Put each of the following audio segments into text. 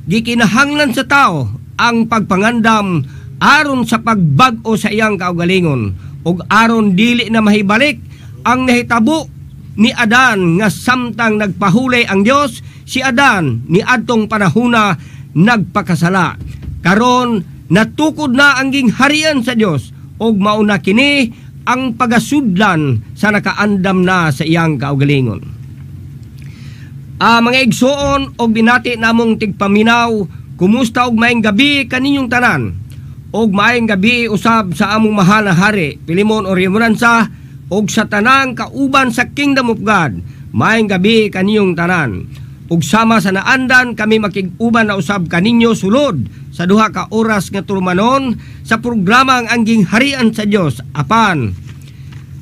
gikinahanglan sa tao ang pagpangandam aron sa pagbag-o sa iyang kaugalingon ug aron dili na mahibalik ang nahitabo ni Adan nga samtang nagpahulay ang Dios si Adan ni adtong panahona nagpakasala. Karon natukod na ang gingharian sa Dios ug mauna kini ang pagasudlan sa nakaandam na sa iyang kaugalingon. Mga igsoon og binati namong tigpaminaw, kumusta og maayong gabi kaninyong tanan. Og maayong gabi usab sa among mahal na hari Pilimon Oriamunansa og sa tanang kauban sa Kingdom of God. Maayong gabi kaninyong tanan. Ug sama sa naandan kami makig-uban na usab kaninyo sulod sa duha ka oras nga turmanon sa programang ang gingharian sa Dios. Apan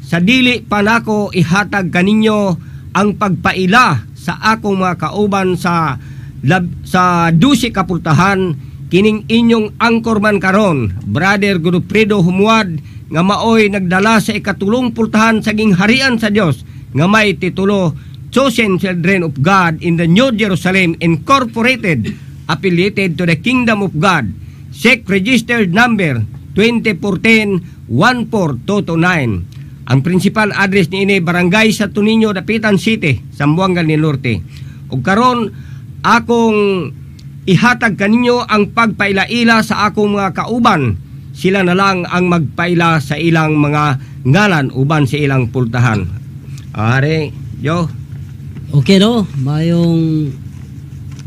sa dili pa nako ihatag kaninyo ang pagpaila sa akong mga kauban sa 12 kapultahan, kining inyong angkorman karon, Brother Godofredo Humuad, nga maoy nagdala sa ikatulong pultahan sa gingharian sa Dios nga may titulo Chosen Children of God in the New Jerusalem Incorporated, affiliated to the Kingdom of God, SEC registered number 2014-14229. Ang principal address ni ini Barangay Santo Niño, Dapitan City, Zamboanga del Norte. Ug karon akong ihatag kaninyo ang pagpailaila sa akong mga kauban. Sila na lang ang magpaila sa ilang mga ngalan uban sa ilang pultahan. Are, yo. Okay no, mayong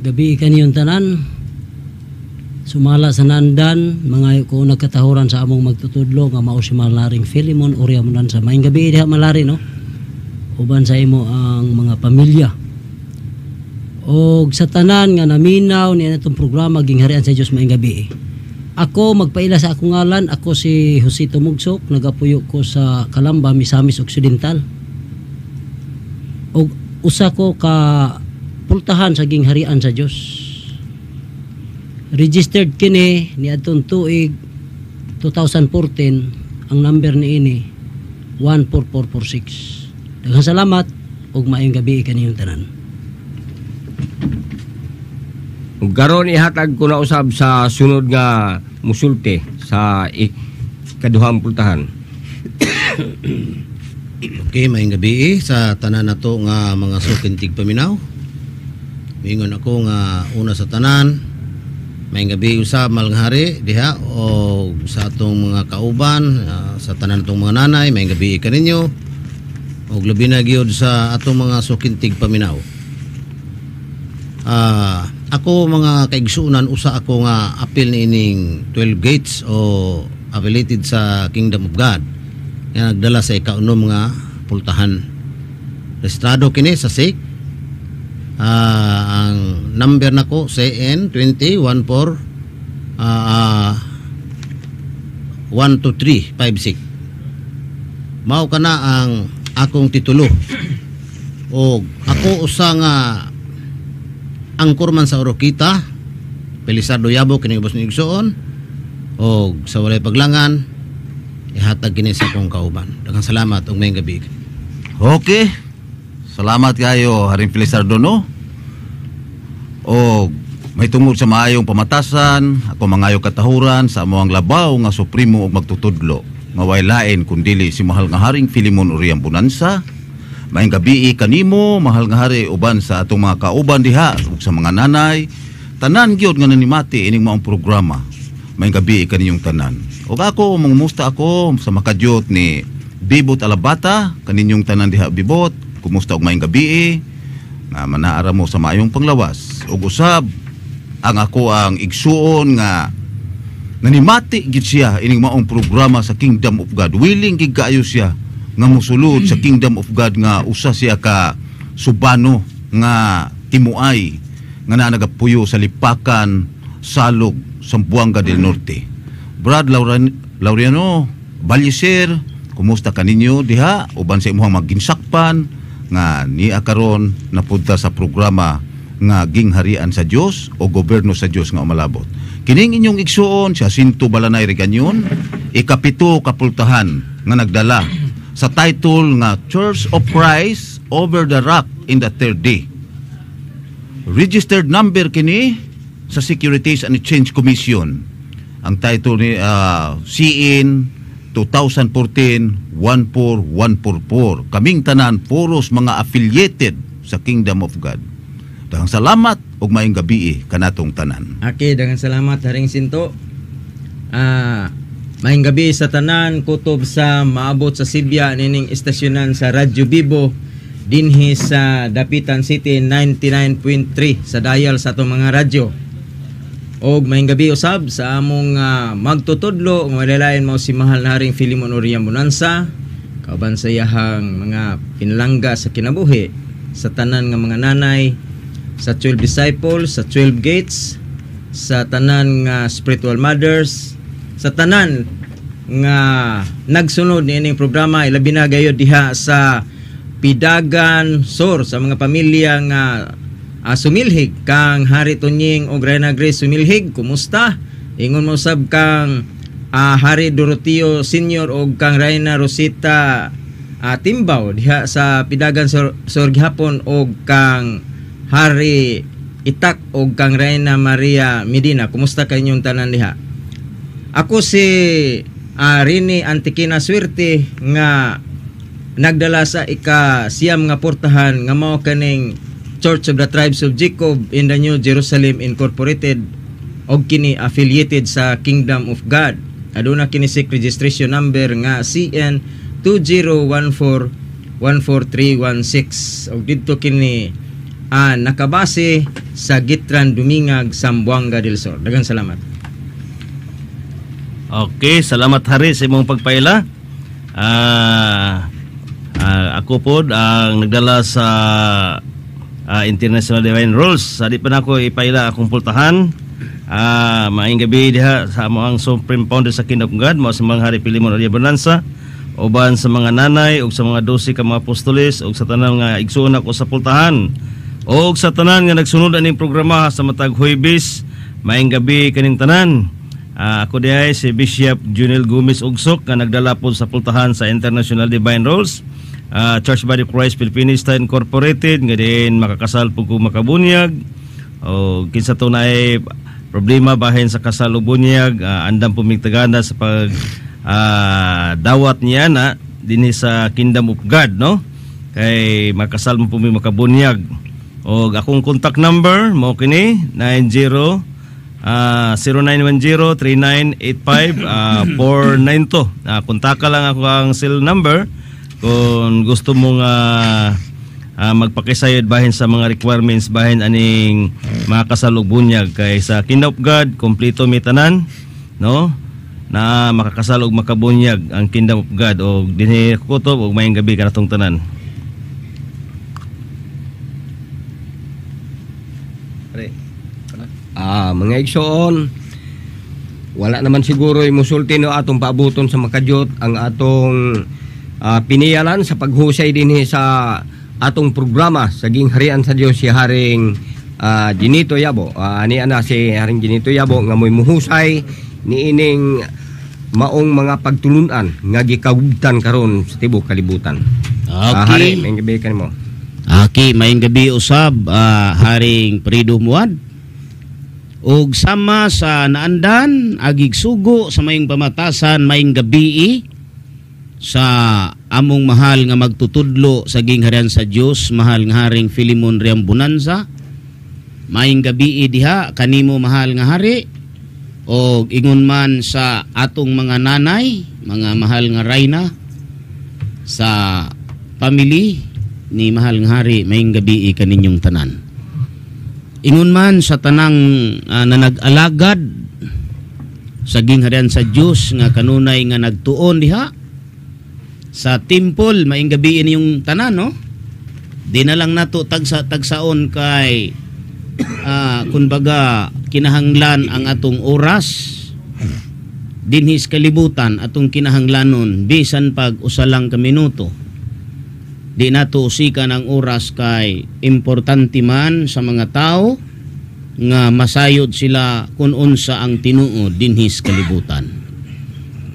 gabi kaniyong tanan. Sumala sa nandan, mga ko nagkatahuran sa among magtutudlo nga mao si Malaring Filimon Oriamunansa. Maayong gabi diha Malari no. Uban sa imo ang mga pamilya. Og sa tanan nga naminaw ni atong programa gingharian sa Dios maayong gabi. Ako magpaila sa akong ngalan, ako si Josito Mugsok, nagapuyo ko sa Calamba, Misamis Occidental. Og usa ko ka pultahan sa gingharian sa Dios. Registered kini ni adtong tuig 2014, ang number ni ini 14446. Daghang salamat ug maayong gabi kaniyong tanan. Ug karon ihatag ko na usab sa sunod nga musulti sa ikaduhang pultahan. Okay, maayong gabi sa tanan nato nga mga sukintig paminaw. Mingon ako nga una sa tanan, maayong gabi usab malghari diha o sa atong mga kauban, sa tanan natong mga nanay, maayong gabi kaninyo. Og labi na gyud sa atong mga sukintig paminaw. Ako mga kaigsuunan, usa ako nga apil ni ining 12 gates o affiliated sa Kingdom of God. Nga nagdala sa ikaunom nga pultahan. Registrado kini sa SEC. Ang number nako CN 2014-12356. Mao kana ang akong titulo. O ako usa nga angkorman sa Oroquita, Pelisardo Yabo kini ubos ni igsoon. O sa walay paglangan, ihatag kini sa akong kauban. Daghang salamat ug maayong gabi. Okay. Salamat kayo Haring Pelisardo no. O may tungod sa maayong pamatasan, ako mangayo katahuran sa amoang labaw nga supremo ug magtutudlo. Maway lain kundili si mahal nga Haring Filimon Oriamunansa. Maayong gabi kanimo mahal nga hari uban sa atong mga kauban diha ug sa mga nanay. Tanan gyud nga nanimati ining maong programa. Maayong gabi kaninyong tanan. Ug ako mangumusta ako sa makadyot ni Bibot Alabata, kaninyong tanan diha Bibot. Kumusta og maayong gabi nga manaara mo sa maayong panglawas. Ug usab ang ako ang igsuon nga nanimati gid siya ining maong programa sa Kingdom of God. Willing gid kaayo siya nga mosulod sa Kingdom of God nga usa siya ka subano nga timuay nga nagapuyo sa Lipakan, Salog, Zamboanga del Norte. Brad Laureano Balliser, kumusta kaninyo diha uban sa imong maginsakpan nga niya karon napunta sa programa nga gingharian sa Dios o gobyerno sa Dios nga umalabot. Kining inyong igsuon sa Jacinto Balanay Regañon, ikapito kapultahan nga nagdala sa title nga Church of Christ Over the Rock in the Third Day. Registered number kini sa Securities and Exchange Commission. Ang title ni CN 2014-14144. Kaming tanan puros mga affiliated sa Kingdom of God. Daghang salamat ug maayong gabi kanatong tanan. Okay, daghang salamat Haring Sinto. Maayong gabi sa tanan, kutob sa maabot sa Sibya nining istasyonan sa Radyo Bibo dinhi sa Dapitan City 99.3 sa dial sa atong mga radyo. Og maayong gabi usab sa among magtutudlo nga malalayan mao si mahal na Haring Filimon Oriam Bonanza, kauban sa iyahang mga pinalangga sa kinabuhi, sa tanan nga mga nanay, sa 12 disciples, sa 12 gates, sa tanan nga spiritual mothers, sa tanan nga nagsunod niining programa, ilabi na gayud diha sa Pidagan Sur, sa mga pamilya nga sumilhig kang Hari Tunying o Reyna Grace sumilhig. Kumusta? Ingon mo sab kang Hari Doroteo Senior o kang Reyna Rosita Timbaw diha sa Pidagan Sur gihapon o kang Hari Itak o kang Reyna Maria Medina. Kumusta kanyong tanan diha? Ako si Rini Antikina Swerte nga nagdala sa ika-siyam nga portahan nga mao kaning Church of the Tribes of Jacob in the New Jerusalem Incorporated og kini affiliated sa Kingdom of God. Aduna kini SIC registration number nga CN 2014-14316 og didto kini nakabase sa Gitran Dumingag, Zamboanga del Sur. Daghang salamat. Okay, salamat Hari sa imong pagpaila. Ako po ang nagdala sa International Divine Rules. Sa di pa na ako ipaila akong pultahan. Maayong gabi diha sa among Supreme Founder sa Kingdom of God, mao si Mang Hari Filimon Oriam Bonanza, uban sa mga nanay ug sa mga 12 ka mga apostoles ug sa tanan nga igsuon ako sa pultahan. Og sa tanan nga nagsunod aning programa sa matag Huwebes. Maayong gabi kaning tanan. Ako diay si Bishop Junel Gomez Ugsok nga nagdala po sa pultahan sa International Divine Rules, Church Body of Christ Filipinista Incorporated, nga din makakasal po kung makabunyag o kinsa to na ay problema bahin sa kasal o bunyag, andam po migtagana sa pag dawat niya na dinhi sa Kingdom of God, no? Kay makasal mo po makabunyag. O akong contact number mo kini 0910-3985-492. Kontaka lang ako ang cell number kung gusto mong magpakisayod bahin sa mga requirements bahin aning mga kasalog bunyag. Kay sa Kingdom of God kompleto mi tanan, no, na makakasalog makabunyag ang Kingdom of God. O dinhi kutob og maayong gabi kanatong tanan. Mga igsoon, wala naman siguro musulti no atong paabuton sa makadyot ang atong piniyalan sa paghusay dinhi sa atong programa sa gingharian sa Dios si Haring Ginito Yabo. Ani ana si Haring Ginito Yabo nga moy muhusay niining maong mga pagtulunan nga gikawugtan karon sa tibuok kalibutan. Okay. Hari, may gabi kanimo. Okay, maayong gabi usab Haring Freedom Wad. Og sama sa naandan agig sugo sa mayong pamatasan maayong gabi sa among mahal nga magtutudlo sa gingharian sa Dios, mahal nga Haring Filimon Oriam Bonanza. Maayong gabi diha kanimo mahal nga hari, og ingon man sa atong mga nanay, mga mahal nga rayna, sa family ni mahal nga hari, maayong gabi kaninyong tanan. Ingon man sa tanang na nag-alagad sa gingharian sa Dios nga kanunay nga nagtuon diha sa temple, maayong gabi inyong tanan, no? Di na lang nato tagsaon kay kunbaga kinahanglan ang atong oras dinhi sa kalibutan, atong kinahanglanon bisan pag usa lang ka minuto. Di nato usikan ang oras kay importante man sa mga tao nga masayod sila kung unsa ang tinuod dinhi sa kalibutan.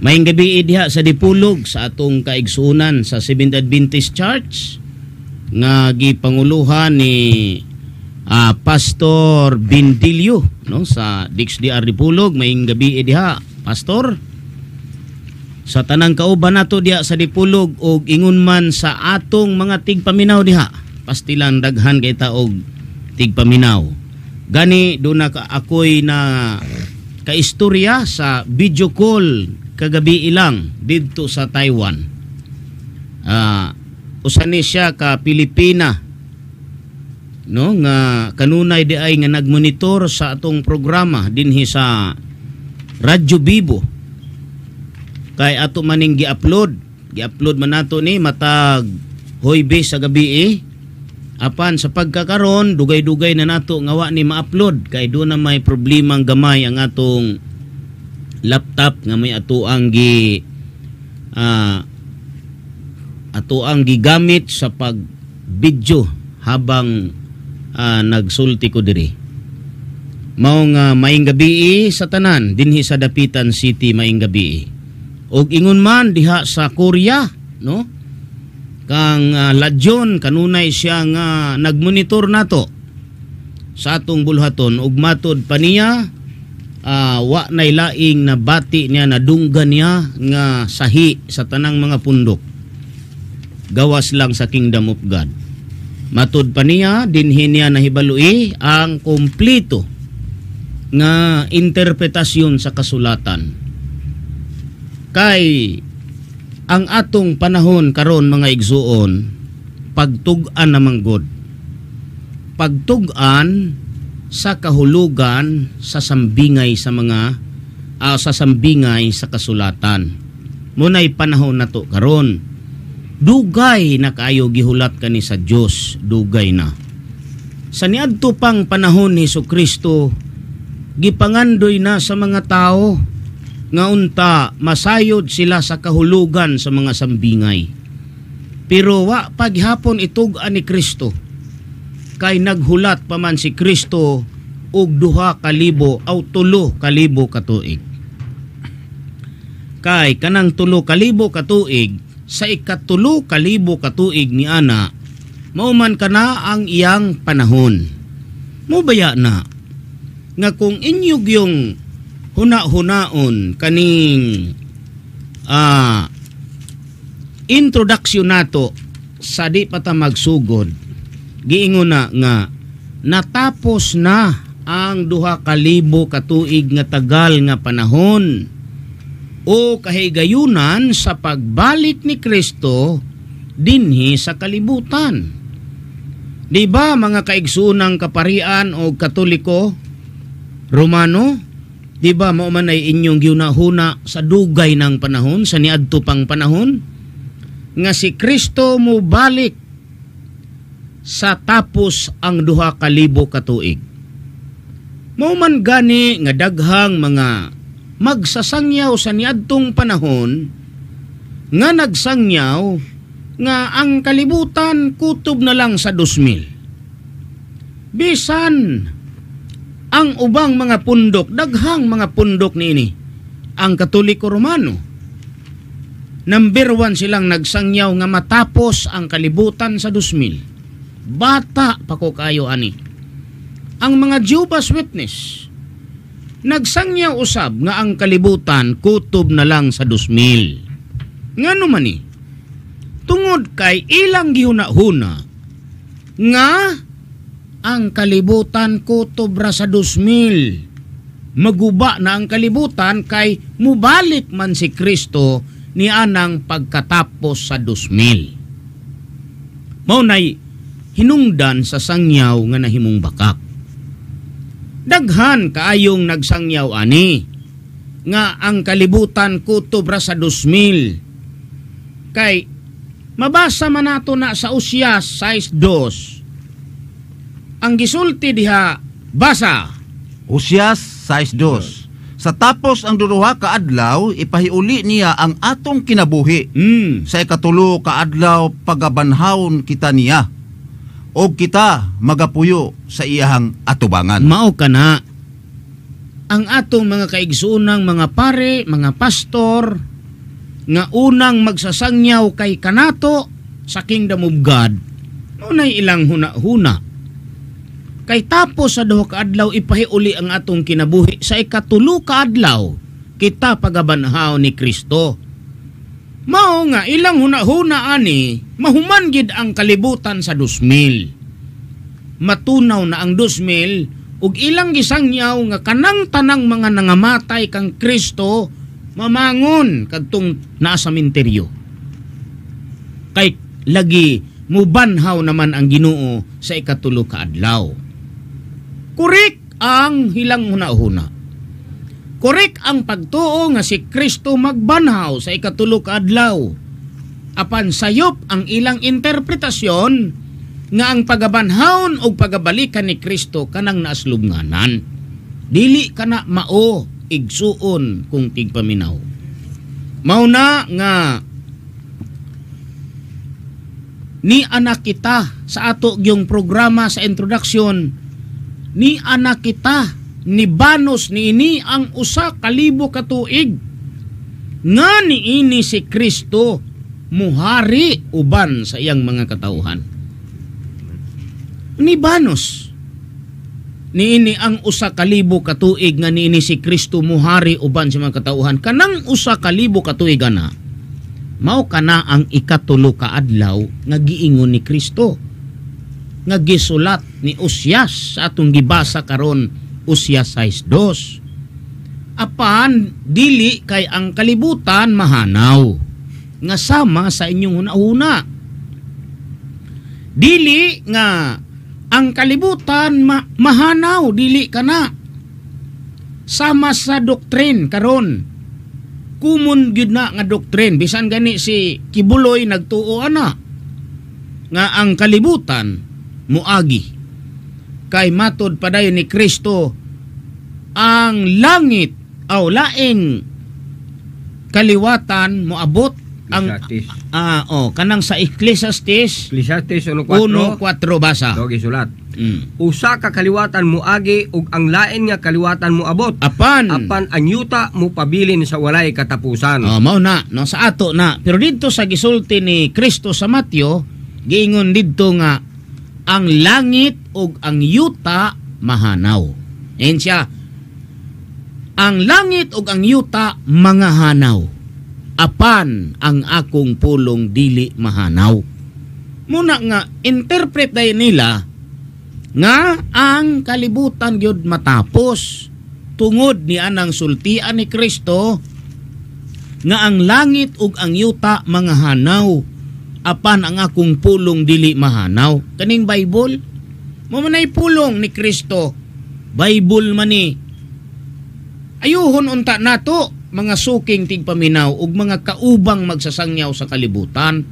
Maayong gabi diha sa dipulog sa atong kaigsuonan sa Seventh Adventist Church nga gipanguluhan ni Pastor Bindilyo, no, sa DXDR Dipulog. Maayong gabi diha, Pastor. Sa tanang kauban nato diha sa Dipulog og ingon man sa atong mga tigpaminaw diha, pastilan daghan kay ta og tigpaminaw. Gani do na ako'y na kaistorya sa video call kagabi ilang didto sa Taiwan. Usa ni siya ka Pilipina, no, nga kanunay di ay nga nagmonitor sa atong programa dinhi sa Radyo Bibo. Kay ato maning gi-upload man nato ni matag Huwebes sa gabi apan sa pagkakaron dugay-dugay na nato nga wa ni ma-upload kay do na may problemang gamay ang atong laptop nga may ato ang gigamit sa pag-video habang nagsulti ko diri. Mao nga maayong gabi sa tanan dinhi sa Dapitan City. Maayong gabi. Og ingon man diha sa Korea, no? Kang Ladyon kanunay siya nga nagmonitor nato sa atong bulhaton ug matod pa niya wa nay laing na bati niya nadunggan niya nga sahi sa tanang mga pundok. Gawas lang sa Kingdom of God. Matod pa niya dinhi niya nahibalui ang kompleto nga interpretasyon sa kasulatan. Kay ang atong panahon karon mga igsuon, pagtug-an namang God. Pagtug-an sa kahulugan sa sambingay sa mga sa sambingay sa kasulatan. Munay panahon nato karon. Dugay na kayo gihulat kani sa Dios, dugay na. Sa niadto pang panahon ni Jesucristo, gipangandoy na sa mga tao nga unta masayod sila sa kahulugan sa mga sambingay. Pero wa paghapon itug-an ni Kristo. Kay naghulat pa man si Kristo og 2,000 o 3,000 katuig. Kay kanang 3,000 katuig sa 3,000 katuig ni ana, mauman kana ang iyang panahon. Mubaya na nga kung inyog yung huna-hunaon kaning introduction nato sa di pa ta magsugod, giingon na nga natapos na ang 2,000 katuig nga tagal nga panahon o kahigayunan sa pagbalik ni Kristo dinhi sa kalibutan. Di ba mga kaigsuunang kaparian o Katoliko, Romano? Di ba mao man ay inyong giunahuna sa dugay ng panahon, sa niadto pang panahon, nga si Kristo mo balik sa tapos ang 2,000 katuig. Mao man gani nga daghang mga magsasangyaw sa niadtong panahon nga nagsangyaw nga ang kalibutan kutob na lang sa 2,000. Bisan ang ubang mga pundok, daghang mga pundok niini, ang Katoliko Romano, number 1 silang nagsangyaw nga matapos ang kalibutan sa 2,000. Bata pa ko kayo ani. Ang mga Jehovah's Witness, nagsangyaw usab nga ang kalibutan kutob na lang sa 2,000. Ngano man ni? Tungod kay ilang gihuna-huna nga ang kalibutan kutob ra sa 2,000. Maguba na ang kalibutan kay mubalik man si Kristo ni anang pagkatapos sa 2,000. Maunay hinungdan sa sangyaw nga nahimong bakak. Daghan kaayong nagsangyaw ani nga ang kalibutan kutob ra sa 2,000. Kay mabasa man nato na sa Usyas 6:2. Ang gisulti diha, basa. Usyas 6:2. Sa tapos ang 2 ka adlaw, ipahiuli niya ang atong kinabuhi. Sa 3 ka adlaw, pagabanhawon kita niya. O kita magapuyo sa iyahang atubangan. Mao kana. Ang atong mga kaigsuunang mga pare, mga pastor, nga unang magsasangyaw kay kanato sa Kingdom of God, nunay ilang huna-huna. Kay tapos sa duha ka adlaw ipahiuli ang atong kinabuhi, sa ikatulo ka adlaw kita pagabanhaw ni Kristo. Mao nga ilang hunahuna ani mahuman gid ang kalibutan sa 2000. Matunaw na ang 2000 ug ilang gisangyaw nga kanang tanang mga nangamatay kang Kristo mamangon kadtong naa sa sementeryo. Kay lagi mubanhaw naman ang Ginoo sa ikatulo ka adlaw. Korek ang hilang hunahuna. Korek ang pagtuo nga si Kristo magbanhaw sa ikatulo ka adlaw. Apan sayop ang ilang interpretasyon nga ang pagabanhawon o pagabalikan ni Kristo kanang naaslubnganan. Dili kana mao igsuon kung tigpaminaw. Mauna nga ni anak kita sa ato gyung programa sa introduction, ni anak kita ni banos niini ang usa ka libo ka tuig nga niini si Kristo muhari uban sa iyang mga katauhan. Ni banos niini ang usa ka libo ka tuig nga niini si Kristo muhari uban sa mga katauhan. Kanang usa ka libo ka tuig ana mao kana ang ikatulo ka adlaw nga giingon ni Kristo nga gisulat ni Usyas sa atong gibasa karon, Usyas 6:2. Apan dili kay ang kalibutan mahanaw nga sama sa inyong hunahuna. Dili nga ang kalibutan mahanaw, dili kana sama sa doktrin karon. Kumun gyud na nga doktrin, bisan gani si Kibuloy nagtuo ana nga ang kalibutan muagi. Kay matod padayon ni Kristo ang langit o laing kaliwatan moabot ang kanang sa Ecclesiastes 1:4 basa. Dogi sulat. Usa ka kaliwatan muagi ug ang lain nga kaliwatan moabot. Apan ang yuta mo pabilin sa walay katapusan. Mao na no sa ato na. Pero didto sa gisulti ni Kristo sa Mateo, giingon didto nga ang langit ug ang yuta mahanaw. Ayan siya. Ang langit ug ang yuta mangahanaw. Apan ang akong pulong dili mahanaw. Muna nga interpret dayon nila nga ang kalibutan gyud matapos tungod ni anang sultian ni Kristo nga ang langit ug ang yuta mangahanaw apan ang akong pulong dili mahanaw. Kaning Bible mo manay pulong ni Kristo, Bible man ni. Ayuhon unta nato mga suking tigpaminaw ug mga kaubang magsasangyaw sa kalibutan.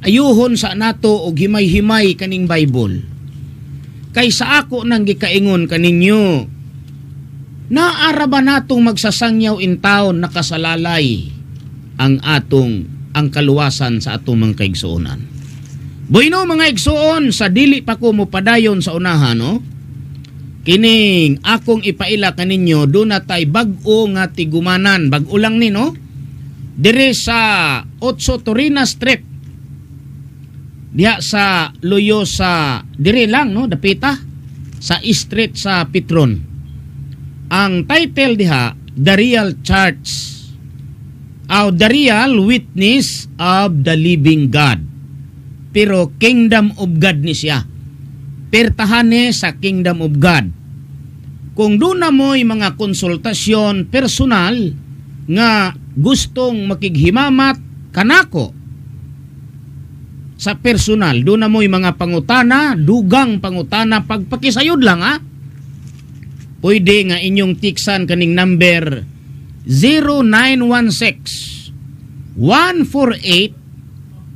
Ayuhon sa nato og himay-himay kaning Bible. Kay sa ako nang gikaingon kaninyo, naara ba natong magsasangyaw in taon nakasalalay ang kaluwasan sa atong mga kaigsuonan. Bueno mga igsuon, sa dili pa ko mopadayon sa unahan, no? Kining akong ipaila kaninyo, doon na tay bag-o nga tigumanan, bag-o lang ni, no? Dire sa 8 Torina Street, diha sa Loyosa, dire lang, no? Dapita, sa Street sa Petron. Ang title diha, The Real Church, The Real Witness of the Living God. Pero Kingdom of God ni siya. Pertahane sa Kingdom of God. Kung doon na mo'y mga konsultasyon personal nga gustong makighimamat kanako sa personal, doon na mo'y mga pangutana, dugang pangutana, pagpakisayod lang ha. Pwede nga inyong tiksan kaning number 0916 148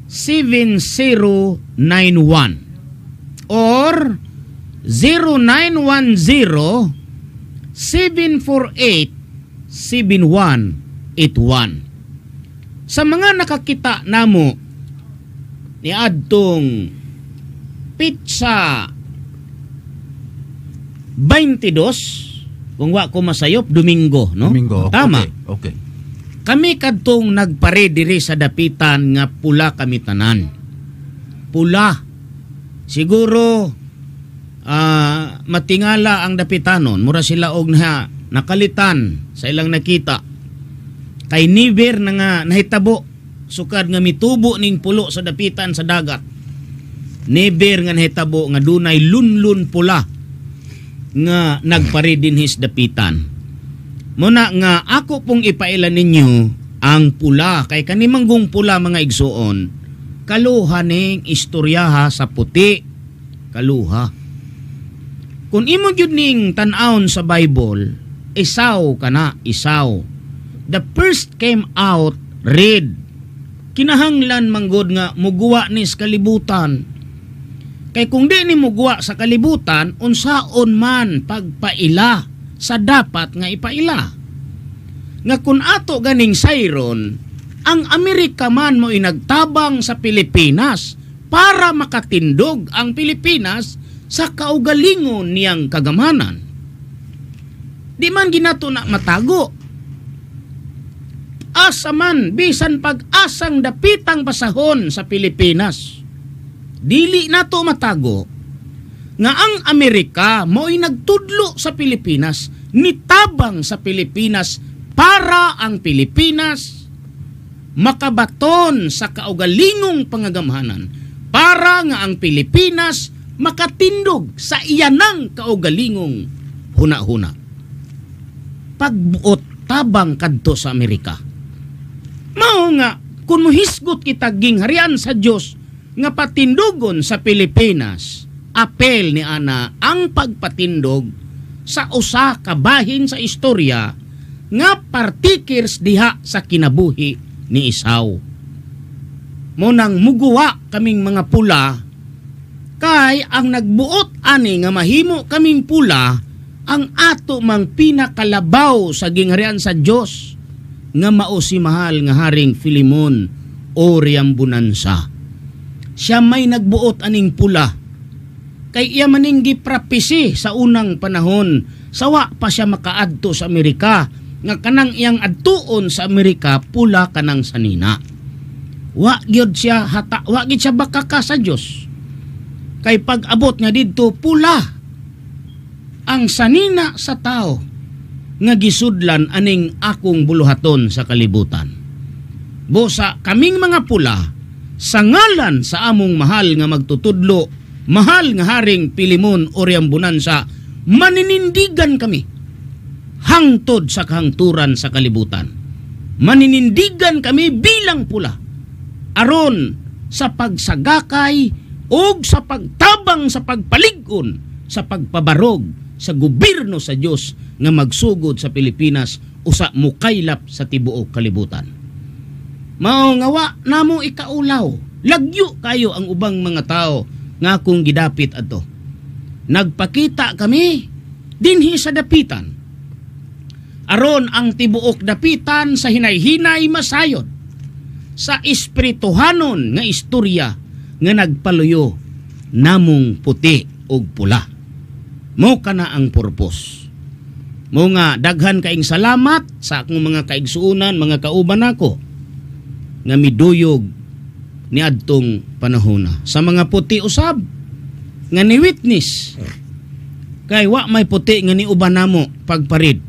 7091 or 0910 748 7181. Sa mga nakakita namo ni adtong Pizza 22, kung wa ko masayop, Domingo, no? Domingo. Tama. Okay. Kami kadtong nagpare diri sa dapitan nga pula kami tanan. Pula. Siguro matingala ang dapitanon, mura sila og nakalitan sa ilang nakita. Kay niver na nga nahitabo sukad nga mitubo ning pulo sa dapitan sa dagat. Never nga nahitabo nga dunay lunlun pula nga nagpari dinhis dapitan. Muna nga ako pong ipailan ninyo ang pula, kay kanimanggong pula mga igsuon, kaluha ning istoryaha sa puti, kaluha. Kung imo gyud ning tan-awon sa Bible, Esau kana, Esau. The first came out red. Kinahanglan manggod nga muguwa ni sa kalibutan. Kay kung di ni muguwa sa kalibutan, unsaon man pagpaila sa dapat nga ipaila. Nga kun ato ganing sayron, ang Amerika man mo inagtabang sa Pilipinas para makatindog ang Pilipinas sa kaugalingon niyang kagamanan. Di man ginato na matago. Asa man, bisan pag-asang dapitang pasahon sa Pilipinas, dili nato matago nga ang Amerika mo'y nagtudlo sa Pilipinas, nitabang sa Pilipinas para ang Pilipinas makabaton sa kaugalingong pangagamanan, para nga ang Pilipinas makatindog sa iyanang kaugalingong huna-huna. Pagbuot tabang kadto sa Amerika. Mao nga, kung muhisgot kita gingharian sa Diyos nga patindogon sa Pilipinas, apel ni ana ang pagpatindog sa usa ka bahin sa istorya nga partikers diha sa kinabuhi ni Esau. Munang muguwa kaming mga pula, kay ang nagbuot ani nga mahimo kaming pula ang ato mang pinakalabaw sa gingharian sa Diyos nga mao si mahal nga Haring Filemon o Riambunansa. Siya may nagbuot aning pula. Kay iya maning giprapisi sa unang panahon, sawa pa siya makaadto sa Amerika, nga kanang iyang adtuon sa Amerika pula kanang sanina. Wa gyud siya bakaka sa Dios. Kay pag-abot nga didto pula ang sanina sa tao nga gisudlan aning akong buluhaton sa kalibutan. Bosa kaming mga pula sa ngalan sa among mahal nga magtutudlo, mahal nga Haring Filemon o Riambunansa, maninindigan kami hangtod sa kahangturan sa kalibutan. Maninindigan kami bilang pula aron sa pagsagakay o sa pagtabang sa pagpalig-on sa pagpabarog sa gobyerno sa Dios nga magsugod sa Pilipinas usa mukaylap sa tibuok kalibutan. Mao nga wa namo ikaulaw, lagyo kayo ang ubang mga tao nga akong gidapit adto. Nagpakita kami dinhi sa dapitan aron ang tibuok dapitan sa hinay-hinay masayod sa espirituhanon nga istorya nga nagpaluyo namong puti ug pula. Mo kana ang purpose. Mo nga daghan kaing salamat sa akong mga kaigsuunan, mga kauban nako nga miduyog ni adtong panahon sa mga puti usab nga ni witness. Kay wa may puti nga ni uban namo pagparid.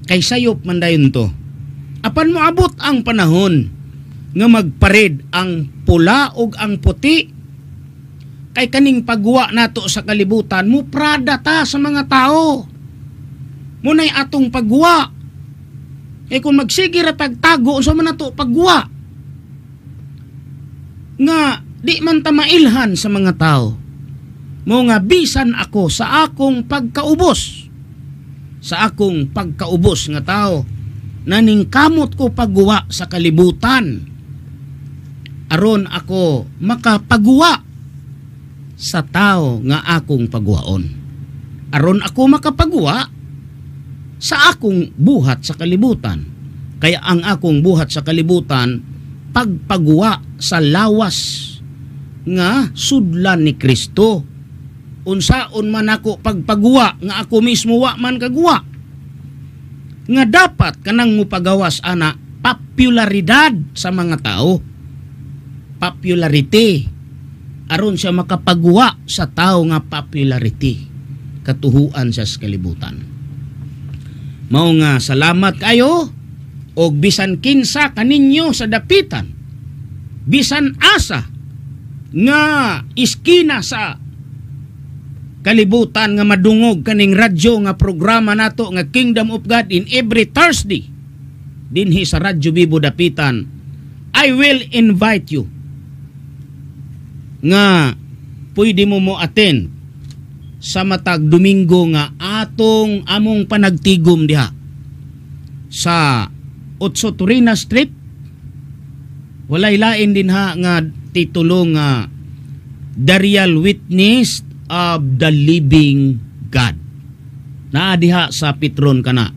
Kay sayop man dayon to. Apan mo abot ang panahon nga magparid ang pula ug ang puti. Kay kaning pagguwa nato sa kalibutan, mo prada ta sa mga tao. Munay atong pagguwa. Kay kung magsige ra tagtago, unsa man nato pagguwa? Nga di man ta mailhan sa mga tao. Mo nga bisan ako sa akong pagkaubos. Sa akong pagkaubos nga tao, naningkamot ko pagguwa sa kalibutan. Aron ako makapagguwa sa tao nga akong pagwaon. Aron ako makapagwa sa akong buhat sa kalibutan. Kaya ang akong buhat sa kalibutan, pagpagwa sa lawas nga sudlan ni Kristo. Unsaon man ako pagpagwa nga ako mismo wa man kagwa. Nga dapat kanang mupagawas ana popularidad sa mga tao. Popularity. Aron siya makapagwa sa tao nga popularity. katuhuan sa kalibutan. Mao nga salamat kayo og bisan kinsa kaninyo sa dapitan, bisan asa nga iskina sa kalibutan nga madungog kaning radyo nga programa nato nga Kingdom of God in every Thursday dinhi sa Radyo Bibo Dapitan. I will invite you nga pwede mo attend sa matag Domingo nga among panagtigom diha sa 8 Torina Street. Walay lain din ha nga titulo nga The Real Witness of the Living God. Naa diha sa Petron kana.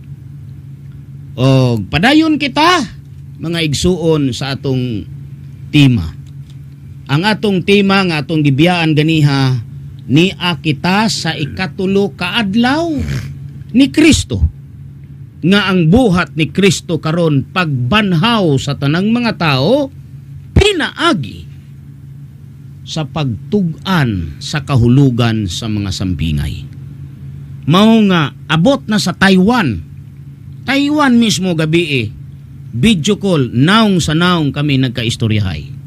O padayon kita mga igsuon sa atong tema. Ang atong tema nga atong gibiyaan ganiha, niya kita sa ikatulo ka adlaw ni Kristo, nga ang buhat ni Kristo karon pagbanhaw sa tanang mga tao pinaagi sa pagtug-an sa kahulugan sa mga sampingay. Mao nga abot na sa Taiwan mismo gabi video call, naong sa naong kami nagkaistoryahay.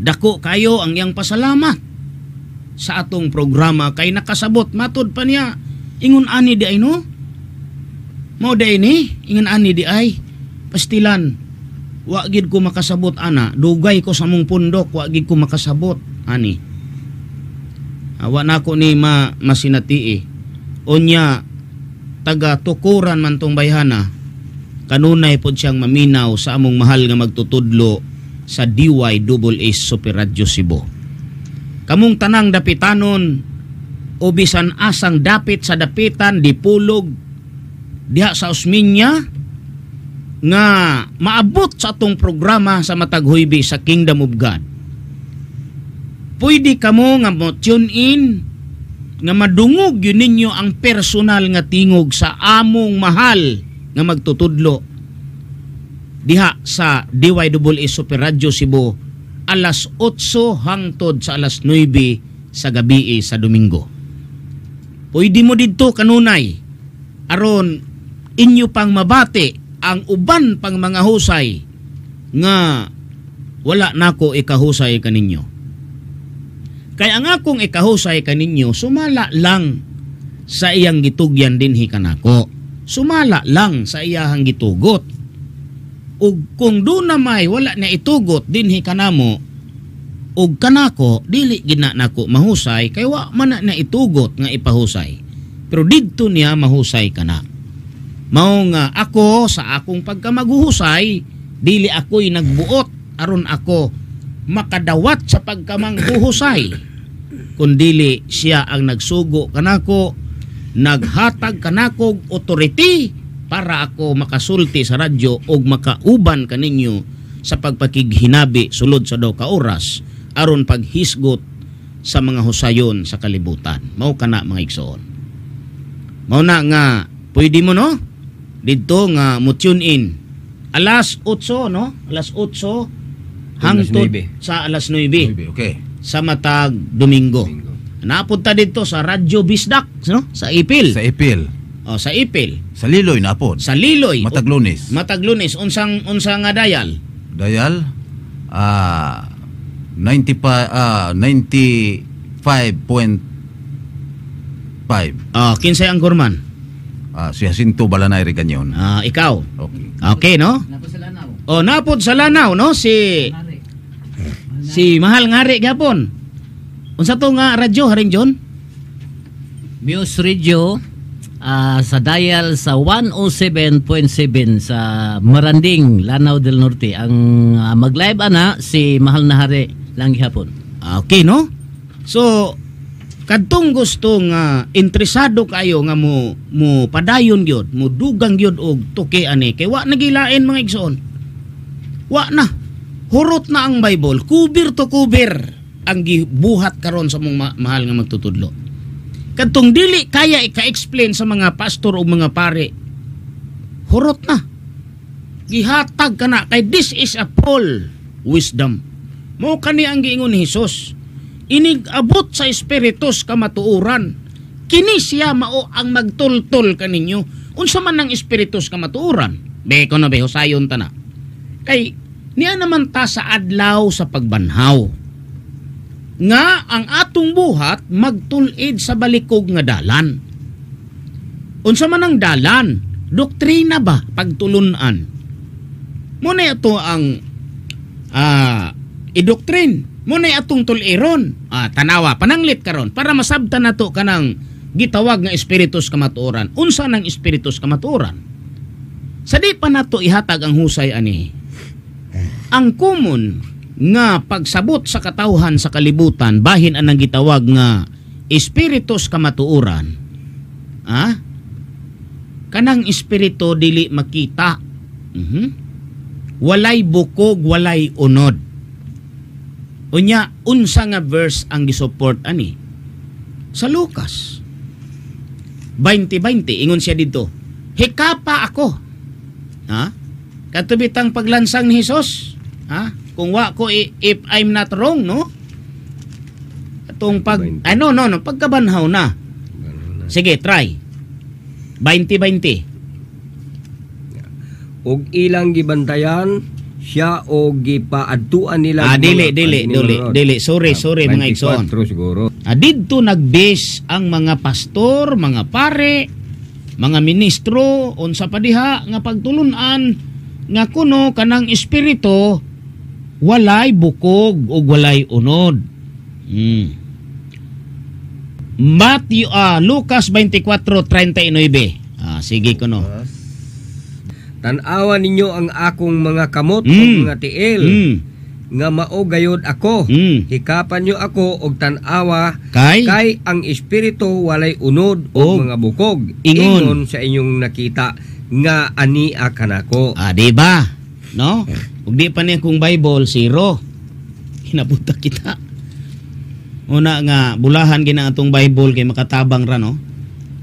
Dako kayo ang iyang pasalamat sa atong programa kay nakasabot matod pa niya ingon ani di ay no mao di ni ingon ani di ay pastilan wa gid ko makasabot ana, dugay ko sa mong pundok wa gid ko makasabot ani. Wa na ko ni masinati unya taga tukuran man tong bayhana kanunay pod siyang maminaw sa among mahal nga magtutudlo sa DYAA Super Radio Cebu. Kamong tanang dapitanon o bisan asang dapit sa dapitan dipulog diha sa Osmeña nga maabot sa atong programa sa matag Huwebes sa Kingdom of God. Pwede kamo nga mo tune in nga madungog yun ninyo ang personal nga tingog sa among mahal nga magtutudlo diha sa DYAA Super Radio Cebu alas 8 hangtod sa alas 9 sa gabi sa Domingo. Pwede mo didto kanunay aron inyo pang mabati ang uban pang mga husay nga wala nako ikahusay kaninyo. Kaya ang akong ikahusay kaninyo sumala lang sa iyang gitugyan dinhi kanako. Sumala lang sa iyahang gitugot. Ug kung do na may wala na itugot dinhi kanamo ug kanako dili gid na nako mahusay kay wa man na itugot nga ipahusay. Pero didto niya mahusay kana. Mao nga ako sa akong pagkamaghuhusay dili ako'y nagbuot aron ako makadawat sa pagkamanghuhusay kundili siya ang nagsugo kanako, naghatag kanako authority para ako makasulti sa radyo o makauban kaninyo sa pagpakighinabi sulod sa daw ka oras aron paghisgot sa mga husayon sa kalibutan. Mao kana mga igsoon. Mao na nga pwede mo no didto nga mo tune in alas 8 no, alas 8 hangtod sa alas 9. Okay. Sa matag Domingo. Napunta dito sa Radyo Bisdak no, sa Ipil. Sa Ipil. Sa Ipil. Sa Liloy na po. Sa Liloy. Matag Lunes. Matag Lunes. Unsa nga dial? Dial 95.5. Kinsay ang gurman? Si Jacinto Balanay Regañon. Ikaw. Okay. Okay, no? Napod sa Lanao, no? Si Mahal Ngari gyapon. Unsa to nga radyo Haring John? Muse Radio sa dial sa 107.7 sa Maranding, Lanao del Norte. Ang mag-live ana si Mahal na Hari lang gihapon. Okay, no? So kadtong gusto nga interesado kayo nga mo padayon gyud, mo dugang gyud og tuki ani kay wa nagilain mga igsoon. Wa na. Hurot na ang Bible, cover to cover ang gibuhat karon sa mong mahal nga magtutudlo. Kadtong dili kaya ika-explain sa mga pastor o mga pare, hurot na. Gihatag ka na kay this is a full wisdom. Mo kani ang giingon ni Hesus. Inig-abot sa espiritus kamatuuran. kini siya mao ang magtultol kaninyo unsa man ang espiritus ka matuoran. Beko na beho sayon ta na. Kay niya naman ta sa adlaw sa pagbanhaw nga ang atong buhat magtulid sa balikog nga dalan. Unsa man ang dalan? Doktrina ba pagtulunan? Muna ito ang idoktrin. Muna atong tuliron. Tanawa, pananglit karon para masabtan nato kanang gitawag nga espiritus kamatuoran. Unsa nang espiritus kamatuoran? Sa di pa nato ihatag ang husay ani. Ang common nga pagsabot sa katawhan sa kalibutan bahin anang gitawag nga espiritus kamatuoran. Kanang espiritu dili makita. Walay bukog, walay unod. Unya, unsa nga verse ang gisupport ani? Sa Lucas 20:20 ingon siya dito, hikapa ako. Katubitang paglansang ni Hesus. Kung wa ko if I'm not wrong, no? Atong pagkabanhaw na. Sige, try. 20:20. Og ilang gibantayan siya og gipaadtuan nila. Dili. Sorry mga igsoon. Siguro. Didto nagbase ang mga pastor, mga pare, mga ministro unsa pa diha nga pagtulunan nga kuno kanang espiritu walay bukog ug walay unod. Lucas 24:39. Sige kuno. Tan-awa ninyo ang akong mga kamot o mga tiil nga mao gayod ako. Hikapan nyo ako og tan-awa kay ang espiritu walay unod o mga bukog. Ingon sa inyong nakita nga ania kanako. Diba? No? Ug di pa niya kung Bible zero. Hinabuta kita. Una nga bulahan gina atong Bible kay makatabang ra no.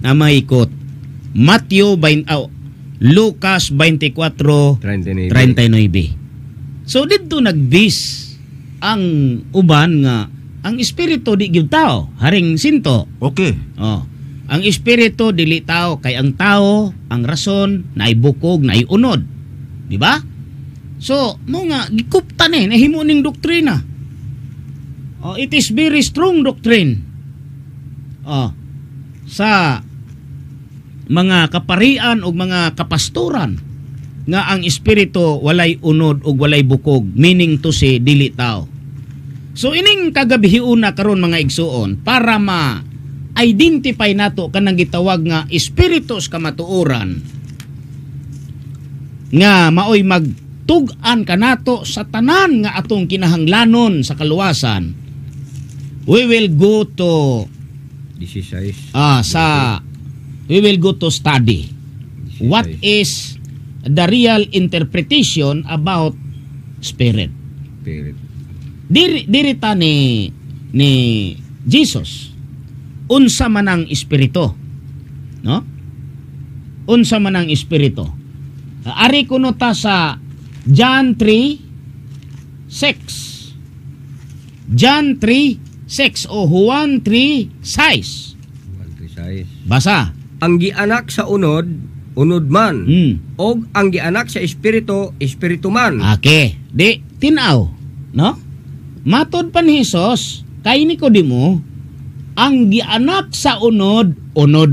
Na maikot. Lucas 24:39. So dito nagbis ang uban nga ang espiritu di gyud tao, haring sinto. Okay. Ang espiritu dili tao kay ang tao, ang rason naibukog, naiunod. Di ba? So mo nga gikuptan nahimo ning doktrina. It is very strong doctrine. Sa mga kaparian o mga kapastoran nga ang espiritu walay unod o walay bukog, meaning to say dili tao. So ining kagabihiuna karon mga igsuon para ma-identify nato kanang gitawag nga espiritus kamatuoran nga maoy magtug-an kanato sa tanan nga atong kinahanglanon sa kaluwasan. We will go to 16. We will go to study what is the real interpretation about spirit. Dirita ni Jesus. Unsa man ang espiritu? No? Unsa man ang espiritu? Ari kuno ta sa John 3:6. John 3:6 o Juan 3:6. Basa. Ang gianak sa unod man. Og ang gianak sa espiritu man. Okay. Di tinaw, no? Matod pa ni Hesus kay Nicodemo, ang gianak sa unod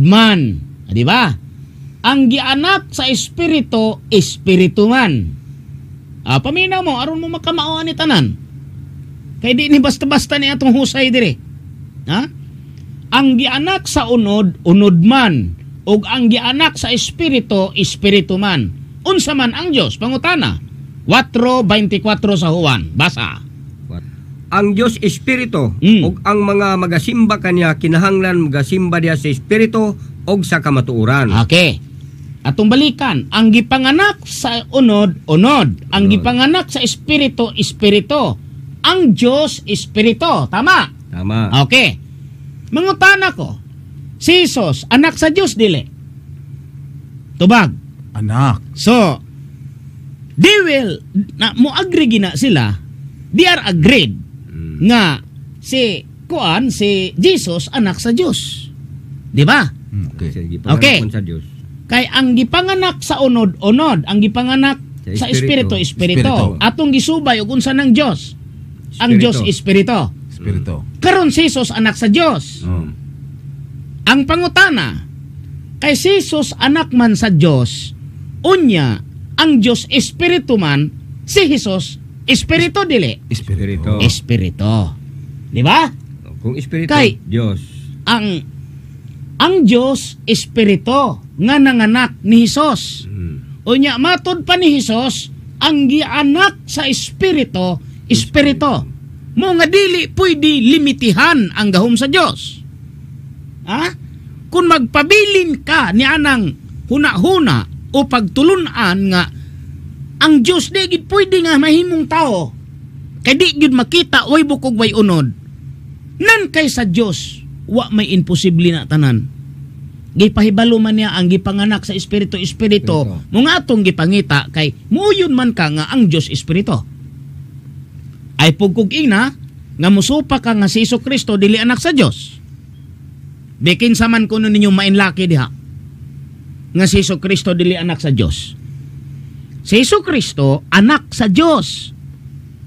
man. Di ba? Ang gianak sa espiritu man. Paminaw mo aron mo makamao ni tanan. Kay di ni basta-basta ni atong husay dire. Ang gianak sa unod man, ug ang gianak sa espiritu man. Unsa man ang Dios? Pangutana. 4:24 sa Juan. Basa. Ang Dios espiritu, ug ang mga magasimba kanya kinahanglan magasimba diha sa espiritu ug sa kamatuoran. Okay. Atong balikan, ang gipanganak sa unod. Ang gipanganak sa espiritu. Ang Dios espiritu. Tama? Okay. Mangutana ko, si Jesus, anak sa Diyos dili? Tubag? Anak. So, they will, mo agree gina sila, they are agreed nga si Jesus, anak sa Diyos. Di ba? Okay. Sige, Okay. panganakon sa Dios. Kay ang gipanganak sa unod, ang gipanganak Sa sa espiritu, Espiritu. atong gisubay ug unsa ng Dios? Ang Dios espiritu. Espiritu. Karon si Jesus anak sa Dios. Ang pangutana, kay si Jesus anak man sa Dios, unya ang Dios espiritu man, si Jesus espiritu dili. Espiritu. Espiritu. Di ba? Kung espiritu, Kay- Dios. Ang Dios espiritu nga nanganak ni Jesus. Unya matod pa ni Jesus, ang gianak sa espiritu, espiritu. Mo nga dili pwede limitihan ang gahom sa Dios. Ha? Kung magpabilin ka ni anang huna-huna o pagtulunan nga ang Dios di gid pwede nga mahimong tao, kay di gid makita way bukog way unod. Nan kay sa Dios wa may imposible na tanan. Gipahibalo man niya ang gipanganak sa espiritu mga atong gipangita kay muyon man ka nga ang Dios espiritu. Ay pugkog ina nga musupa ka nga si Kristo dili anak sa Dios. Bikin saman kuno ninyo mainlaki diha nga si Kristo dili anak sa Dios. Si Kristo anak sa Dios.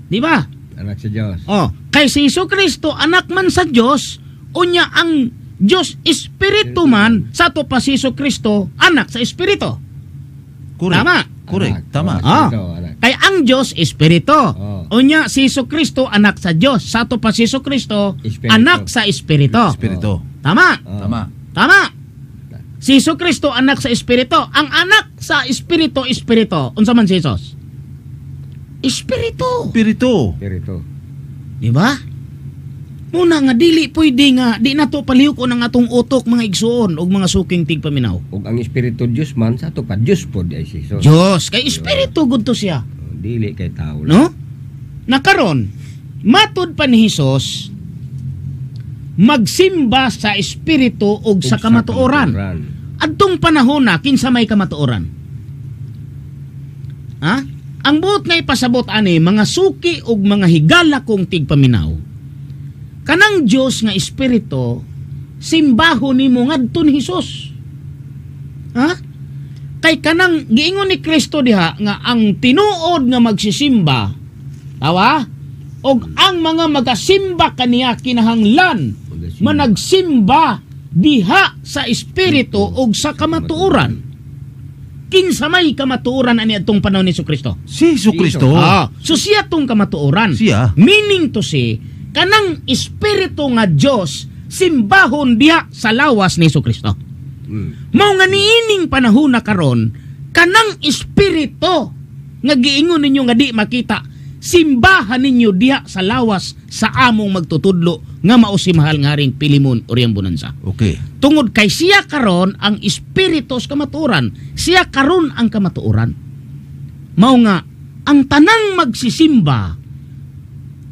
Di ba? Anak sa Dios. Oh, kay si Kristo anak man sa Dios, unya ang Dios espiritu man sa to pa si Kristo anak sa espiritu. Correct. Tama. Correct. Tama. Ah. Anak. Kay ang Dios espiritu. Oh. Unya si Kristo anak sa Dios, sa to pa si Kristo Espiritu. anak sa espiritu. Espiritu. Tama. Tama. Tama. Si Kristo anak sa espiritu. Ang anak sa espiritu. Unsa man si Jesus? Espiritu. Espiritu. Espiritu. Di ba? Muna nga dili pwede nga di nato palihok ang atong utok mga igsuon ug mga suking tigpaminaw. Ug ang espiritu Dios man sa to pa Dios pod ay si Jesus. Diyos kay espiritu gud to siya, Dili kay tao. no? Nakaron matud pa ni Hesus magsimba sa espiritu ug sa kamatuoran. Adtong panahon na kinsa may kamatuoran. Ha? Ang buot nga ipasabot ani mga suki ug mga higala kong tigpaminaw. Kanang Dios nga espiritu simbaho nimo ngadto ni Hesus. Ha? Kay kanang giingon ni Kristo diha nga ang tinuod nga magsisimba, tawa, og ang mga magasimba kaniya kinahanglan managsimba diha sa espiritu ug sa kamatuoran. Kinsa may kamatuoran ani atong panahon ni Kristo? Si Kristo. So siya tong kamatuoran. Siya. Meaning to say, kanang espiritu nga Dios simbahon diha sa lawas ni Kristo. Mao nga niining panahon na karon, kanang espiritu nga giingon ninyo nga di makita, simbahan ninyo diha sa lawas sa among magtutudlo nga mao si mahal nga Haring Pilimon Oriambunanza. Okay. Tungod kay siya karon ang espiritu sa kamatuoran, siya karon ang kamatuoran. Mao nga ang tanang magsisimba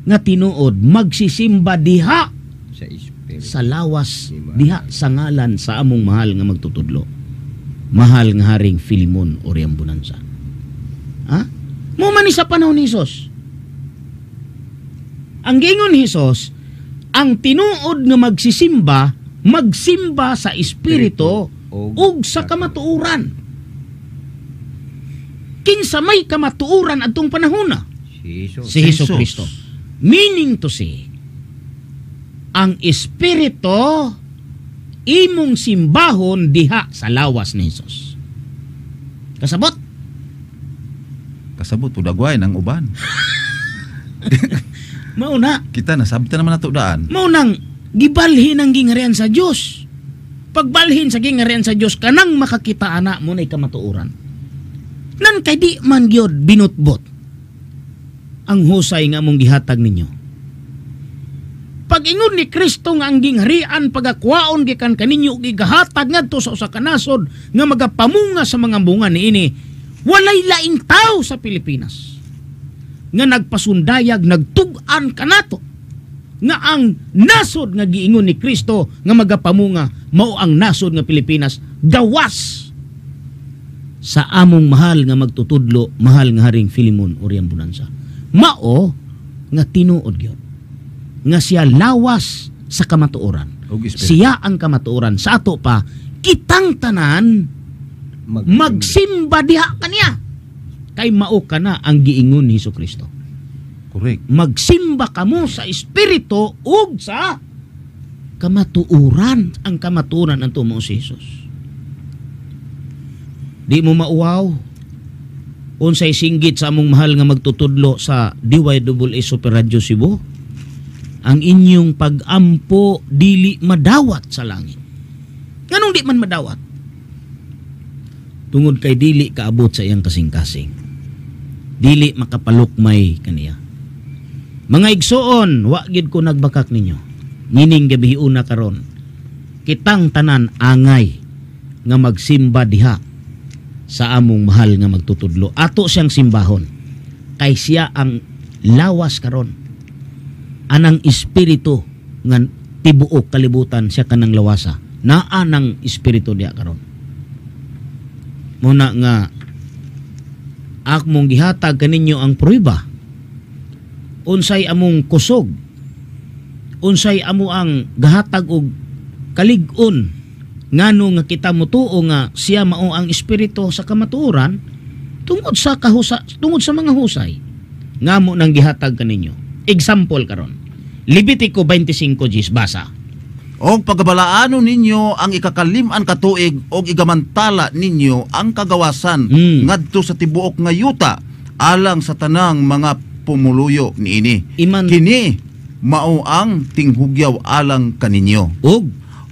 nga tinuod magsisimba diha Sa espiritu. sa lawas diha sa ngalan sa among mahal nga magtutudlo, mahal nga Haring Pilimon Oriambunanza. Ha? Mo man ni sa panahon ni Hesus. Ang giingon ni Hesus, ang tinuod nga magsimba sa espiritu ug sa kamatuoran. Kinsa may kamatuoran adtong panahon na? Si Hesus Kristo. Meaning to say, ang espiritu imong simbahon diha sa lawas ni Hesus. Kasabot? Kasabot po dagway ng uban. Mauna, Kita nasabta naman nato daan. maunang gibalhin ang gingarian sa Dios. Pagbalhin sa gingarian sa Dios kanang makakita ana mo nay kamatuoran. Nan kay di man gyud binutbot ang husay nga mong gihatag ninyo. Pag-ingon ni Kristo nga ang gingharian pagakwaon gikan kaninyo gigahatag ngadto sa usa ka nasod nga magapamunga sa mga bunga niini, walay laing tao sa Pilipinas nga nagpasundayag nagtug-an kanato nga ang nasod nga giingon ni Kristo nga magapamunga mao ang nasod nga Pilipinas gawas sa among mahal nga magtutudlo, mahal nga Haring Pilimon Oriambunanza. Mao nga tinuod gyud nga siya lawas sa kamatuoran. Og espiritu. Siya ang kamatuoran. Sa ato pa, kitang tanan magsimba diha kaniya. Kay mao ka na ang giingon ni Jesucristo. Correct. Magsimba kamo sa espiritu ug sa kamatuoran. Ang kamatuoran ang tumo si Jesus. Di mo mauwaw unsay singgit sa among mahal nga magtutudlo sa DYAA Super Radio Cebu. Ang inyong pag-ampo dili madawat sa langit. Nganong di man madawat? Tungod kay dili kaabot sa iyang kasing-kasing. Dili makapalukmay kaniya. Mga igsoon, wa gid ko nagbakak ninyo. Nining gabi una karon. Kitang tanan angay nga magsimba diha sa among mahal nga magtutudlo. Ato siyang simbahon. Kay siya ang lawas karon. Anang espiritu nga tibuok kalibutan siya kanang lawasa. Naa nang espiritu diha karon. Muna nga akmong gihatag kaninyo ang prueba. Unsay among kusog, unsay amo ang gahatag og kalig-on ngano nga kita mutuo nga siya mao ang espiritu sa kamatuoran tungod sa mga husay ngamo nang gihatag kaninyo. Example karon, Levitico 25:10 basa. Og pagabalaano ninyo ang ikakalim-an katuig og igamantala ninyo ang kagawasan ngadto sa tibuok nga yuta alang sa tanang mga pumuluyo niini. Kini mao ang tinghugyaw alang kaninyo.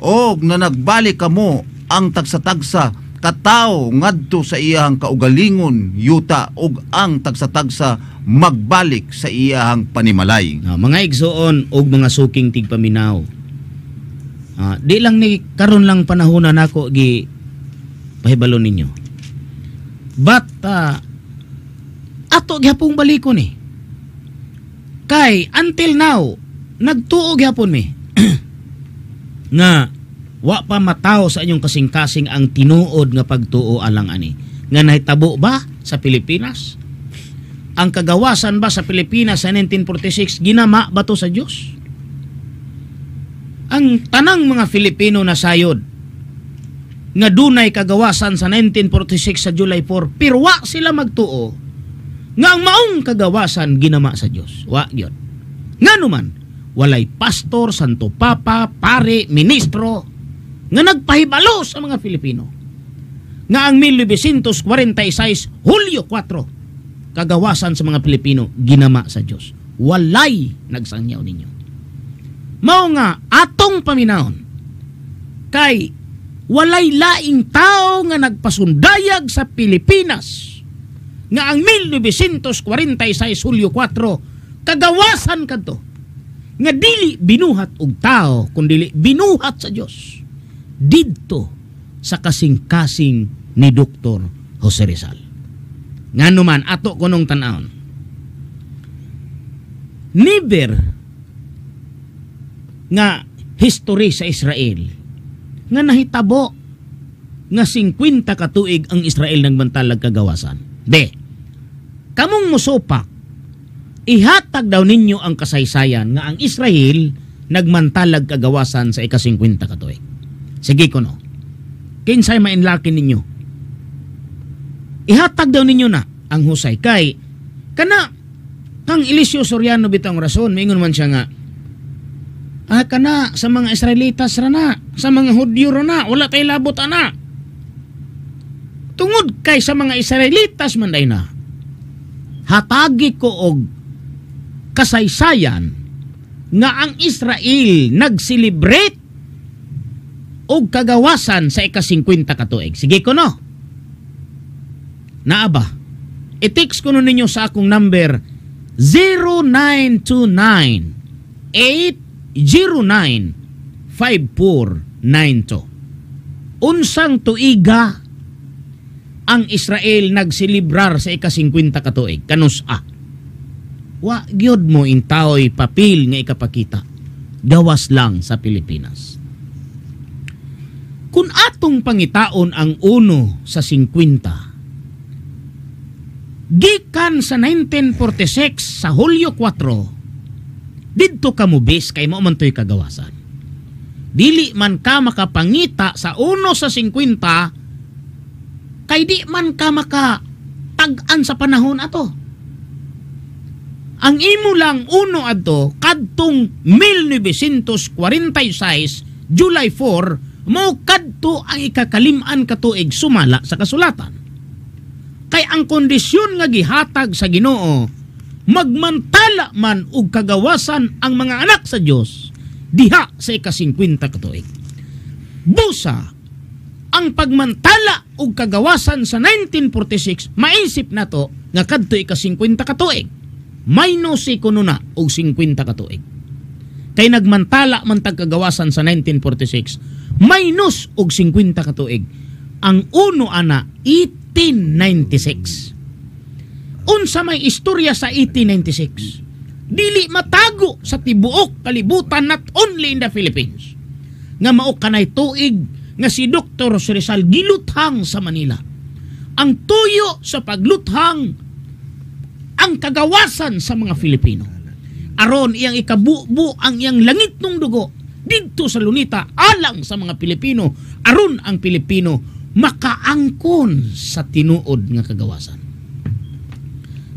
Og na nagbalik kamo ang tagsa-tagsa kataw ngadto sa iyang kaugalingon yuta og ang tagsa-tagsa magbalik sa iyang panimalay. Mga igsoon og mga suking tigpaminaw. Di lang ni karon lang panahon nako gi pahibalo ninyo. But ato gyapong balikon ni. Kay until now nagtuo gyapon mi nga wa pa mataw sa inyong kasing-kasing ang tinuod nga pagtuo alang ani. Nga nahitabo ba sa Pilipinas? Ang kagawasan ba sa Pilipinas sa 1946 ginama ba to sa Dios? Ang tanang mga Filipino na sayod nga dunay kagawasan sa 1946 sa July 4 pero wa sila magtuo nga ang maong kagawasan ginama sa Dios. Wa gyud. Ngano man walay pastor, santo papa, pare, ministro nga nagpahibalo sa mga Filipino nga ang 1946 Hulyo 4 kagawasan sa mga Pilipino ginama sa Dios. Walay nagsangyaw ninyo. Mao nga atong paminahon kay walay laing tao nga nagpasundayag sa Pilipinas nga ang 1946 Hulyo 4 kagawasan kadto nga dili binuhat og tao kundi binuhat sa Dios didto sa kasing-kasing ni Dr. Jose Rizal. Ngano man ato kunong tan-awon. Never nga history sa Israel nga nahitabo nga 50 ka tuig ang Israel nagbantalag kagawasan. Kamong musupak ihatag daw ninyo ang kasaysayan nga ang Israel nagmantalag kagawasan sa ika-50 ka tuig. Sige ko no. Kinsay mainlakin ninyo. Ihatag daw ninyo na ang husay kay kana kang Eliseo Soriano bitang rason maingon man siya nga kana sa mga Israelitas rana, sa mga Hudyo rana, wala tay labot ana. Tungod kay sa mga Israelitas man day na. Hatagi ko og kasaysayan nga ang Israel nag-celebrate og kagawasan sa ika-50 ka tuig. Sige ko no. Naa ba? I-text ko no ninyo sa akong number 0929-809-5492. Unsang tuiga ang Israel nagsilibrar sa ika-50 ka tuig? Kanus-a. Wa gyud mo intaoy papil nga ikapakita. Gawas lang sa Pilipinas. Kung atong pangitaon ang 1 sa 50, gikan sa 1946 sa Hulyo 4, didto kamubis kay mo man to'y kagawasan. dili man ka makapangita sa 1 sa 50 kay di man ka makatag-an sa panahon ato. Ang imo lang uno adto kadtong 1946 July 4 mao kadto ang ikakaliman ka tuig sumala sa kasulatan. Kay ang kondisyon nga gihatag sa Ginoo magmantala man og kagawasan ang mga anak sa Dios diha sa ika-50 ka tuig. Busa ang pagmantala og kagawasan sa 1946 maisip nato nga kadto ika-50 ka tuig. Minus ikuno na og 50 ka tuig. Kay nagmantala man tag kagawasan sa 1946 minus og 50 ka tuig. Ang uno ana 1896. Unsa may istorya sa 1896? Dili matago sa tibuok kalibutan not only in the Philippines. Nga mao kanay tuig nga si Dr. Rizal giluthang sa Manila. Ang tuyo sa pagluthang ang kagawasan sa mga Filipino. Aron iyang ikabubo ang iyang langit ng dugo dito sa lunita alang sa mga Pilipino aron ang Pilipino makaangkon sa tinuod nga kagawasan.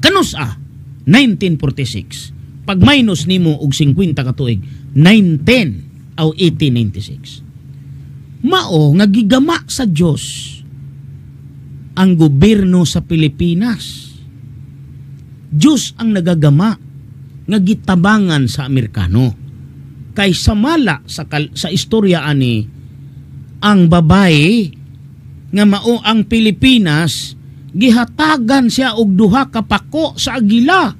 Kanusa 1946 pag minus nimo og 50 ka tuig 19 o 1896 mao nga gigama sa Dios ang gobyerno sa Pilipinas. Diyos ang nagagama nga gitabangan sa Amerikano. Kay samala sa istorya ani ang babae nga mao ang Pilipinas gihatagan siya og duha ka pako sa agila.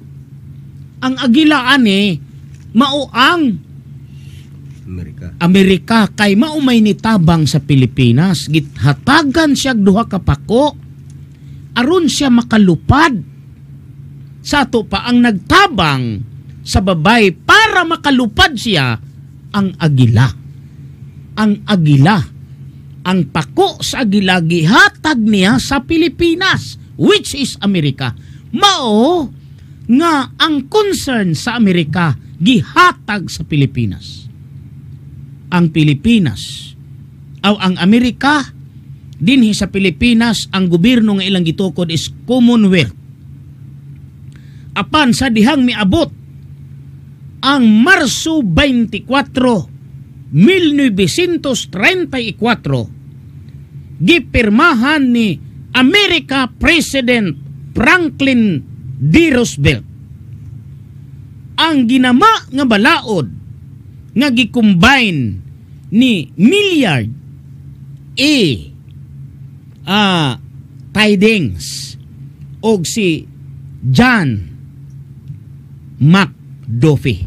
Ang agila ani mao ang Amerika kay mao may nitabang sa Pilipinas. Gihatagan siya og duha ka pako aron siya makalupad. Sato pa ang nagtabang sa babay para makalupad siya ang agila. Ang agila, ang pako sa agila gihatag niya sa Pilipinas, which is Amerika. Mao nga ang concern sa Amerika gihatag sa Pilipinas. Ang Pilipinas o ang Amerika dinhi sa Pilipinas ang gobyerno nga ilang gitukod is Commonwealth. Apan sa dihang miabot ang Marso 24, 1934 gipirmahan ni America President Franklin D. Roosevelt ang ginama nga balaod nga gi-combine ni Millard Tidings og si John McDuffie.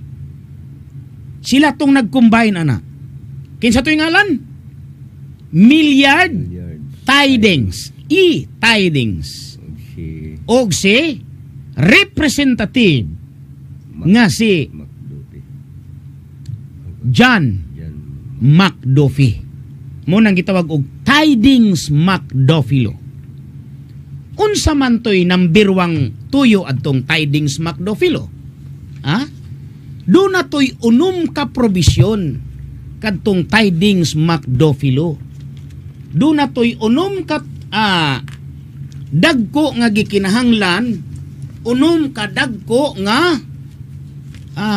Sila tong nag-combine ana. Kinsa to'y ngalan? Millard Tidings. Tidings. Og si representative nga si John McDuffie. Mo nang gitawag og Tidings McDuffie. Unsa man to'y nambirwang tuyo adtong Tidings McDuffie? Doon na to'y unom ka probisyon kadtong Tidings McDuffie. Doon na to'y unom ka dagko nga gikinahanglan, unom ka dagko nga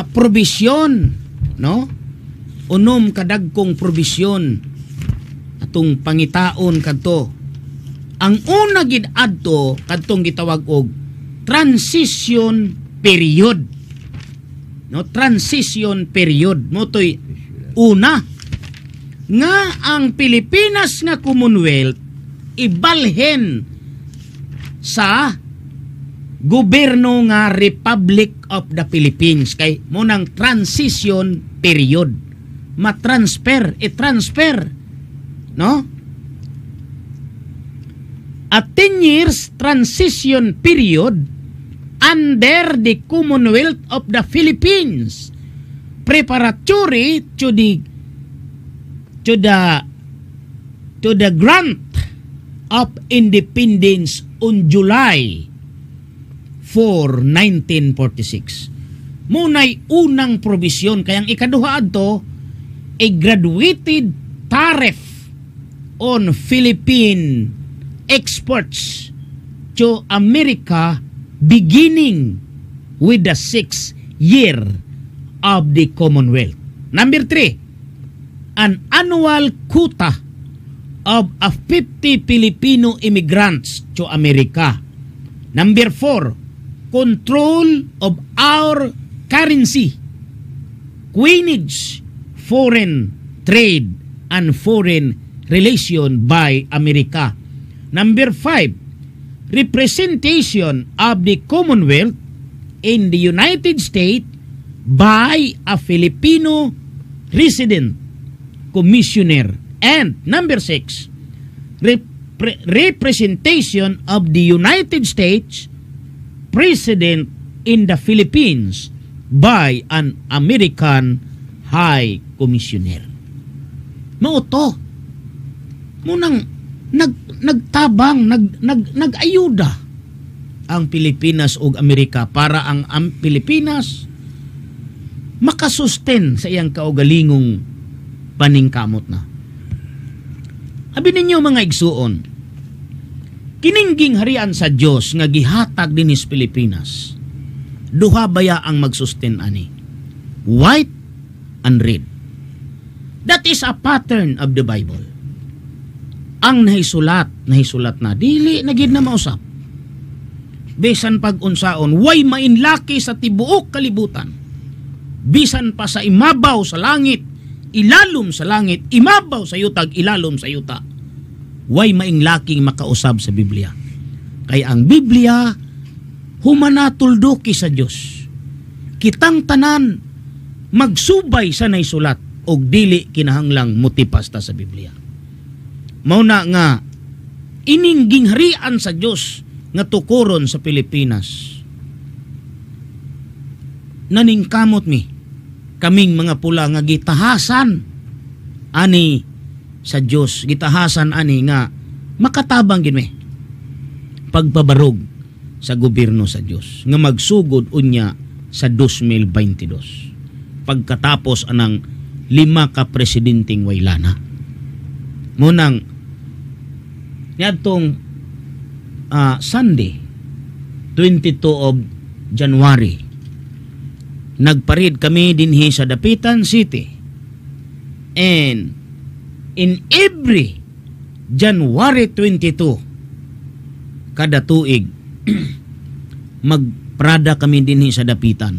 probisyon, no? Unom ka dagkong probisyon atong pangitaon kadto. Ang una gid adto kadtong gitawag og transition period. No, transition period mo to'y una nga ang Pilipinas nga Commonwealth ibalhin sa gobyerno nga Republic of the Philippines kay mo nang transition period matransfer transfer, no? At 10 years transition period under the Commonwealth of the Philippines, preparatory to the grant of independence on July 4, 1946. Muna'y unang probisyon kayang ikaduha adto a graduated tariff on Philippine exports to America beginning with the 6th year of the Commonwealth. Number 3, an annual quota of 50 Filipino immigrants to America. Number 4, control of our currency, coinage, foreign trade, and foreign relation by America. Number 5, representation of the Commonwealth in the United States by a Filipino resident commissioner. And number 6, representation of the United States President in the Philippines by an American High Commissioner. Mauto, munang nagtabang, nag-ayuda ang Pilipinas ug Amerika para ang Pilipinas makasusten sa iyang kaugalingong paningkamot na. Abi ninyo mga igsuon, kiningging harian sa Dios nga gihatag dinis Pilipinas, duha baya ang magsusten ani, white and red. That is a pattern of the Bible. Ang nahisulat na dili na gid na mausap. Bisan pag-unsaon, way mainlaki sa tibuok kalibutan. Bisan pa sa imabaw sa langit, ilalom sa langit, imabaw sa yutag, ilalom sa yuta. Way mainlaking makausab sa Biblia. Kaya ang Biblia, humanatulduki sa Diyos. Kitang tanan, magsubay sa naisulat, o dili kinahanglang mutipasta sa Biblia. Mauna nga, iningging harian sa Diyos nga tukuron sa Pilipinas. Naningkamot mi, kaming mga pula nga gitahasan ani sa Dios, gitahasan ani nga makatabang gid mi pagpabarog sa gobyerno sa Dios nga magsugod unya sa 2022 pagkatapos anang 5 ka presidenteng waylana. Munang niadtong Sunday 22 of January nagparid kami dinhi sa Dapitan City, and in every January 22 kada tuig magprada kami dinhi sa Dapitan,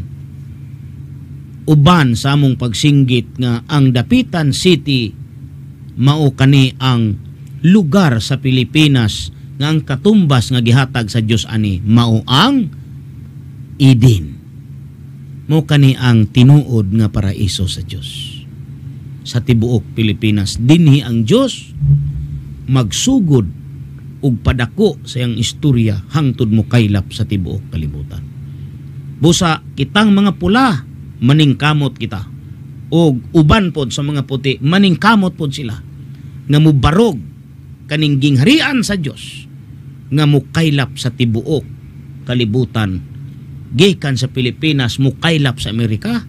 uban sa among pagsinggit nga ang Dapitan City mao kani ang lugar sa Pilipinas nga ang katumbas nga gihatag sa Dios ani mao ang Eden. Mo kani ang tinuod nga paraiso sa Dios. Sa tibuok Pilipinas dinhi ang Dios magsugod ug padako sa iyang istorya hangtod mo kaylap sa tibuok kalibutan. Busa kitang mga pula maningkamot kita, ug uban pod sa mga puti maningkamot pod sila nga mubarog kaning gingharian sa Dios nga mukaylap sa tibuok kalibutan, gikan sa Pilipinas mukaylap sa Amerika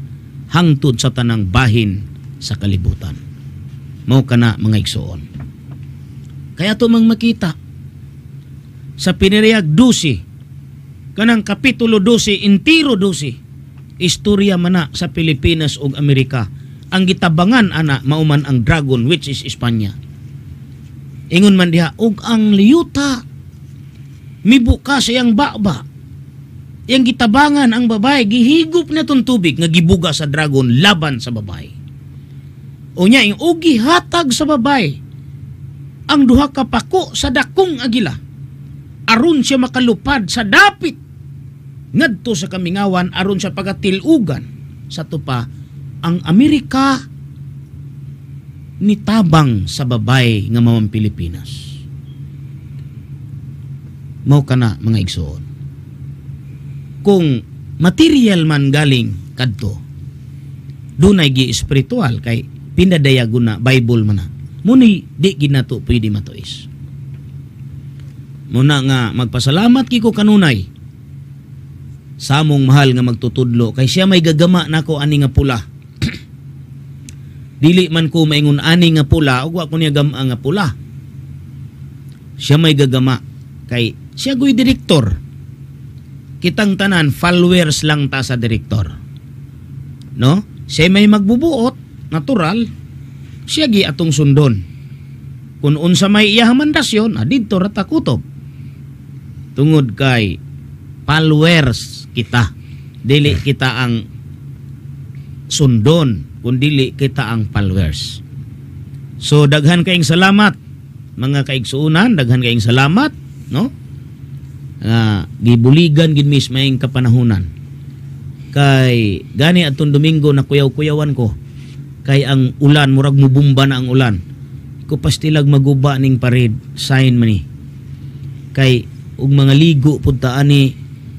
hangtod sa tanang bahin sa kalibutan. Mao kana mga igsoon. Kaya to mang makita sa piniriyag 12 kanang kapitulo 12 intiro 12 istorya man sa Pilipinas ug Amerika. Ang gitabangan ana mauman ang dragon which is Espanya. Ingon man diha ug ang liyuta mibuka sa iyang baba. Yang gitabangan ang babae, gihigop na itong tubig nga gibuga sa dragon laban sa babae. Unya, yung gihatag sa babae ang duha ka pako sa dakong agila aron siya makalupad sa dapit ngadto sa kamingawan aron siya pagatilugan sa tupa. Ang Amerika nitabang sa babae nga mamang Pilipinas. Mao kana mga igsoon. Kung material man galing kadto, dunay gi espiritual kay pinadayagon na Bible man na. Muni di ginato pwede matuis. Muna nga magpasalamat kiko kanunay sa among mahal nga magtutudlo kay siya may gagama nako ani nga pula. Dili man ko maingon ani nga pula ug wa ko niya gama nga pula. Siya may gagama kay siya goy direktor. Kitang tanan followers lang ta sa direktor. No? Siya may magbubuot, natural. Siya gi atong sundon. Kung unsa may iya mandasyon, didto ra ta kutob. Tungod kay followers kita. Dili kita ang sundon, kun dili kita ang followers. So daghan kaayong salamat mga kaigsuunan, daghan kaayong salamat, no? Gibuligan gid mis maayong kapanahunan. Kay gani atong Domingo na kuyaw-kuyawan ko. Kay ang ulan murag mubumba na ang ulan. Ko pastilag maguba ning pared, sign man ni. Kay ug mga ligo punta ani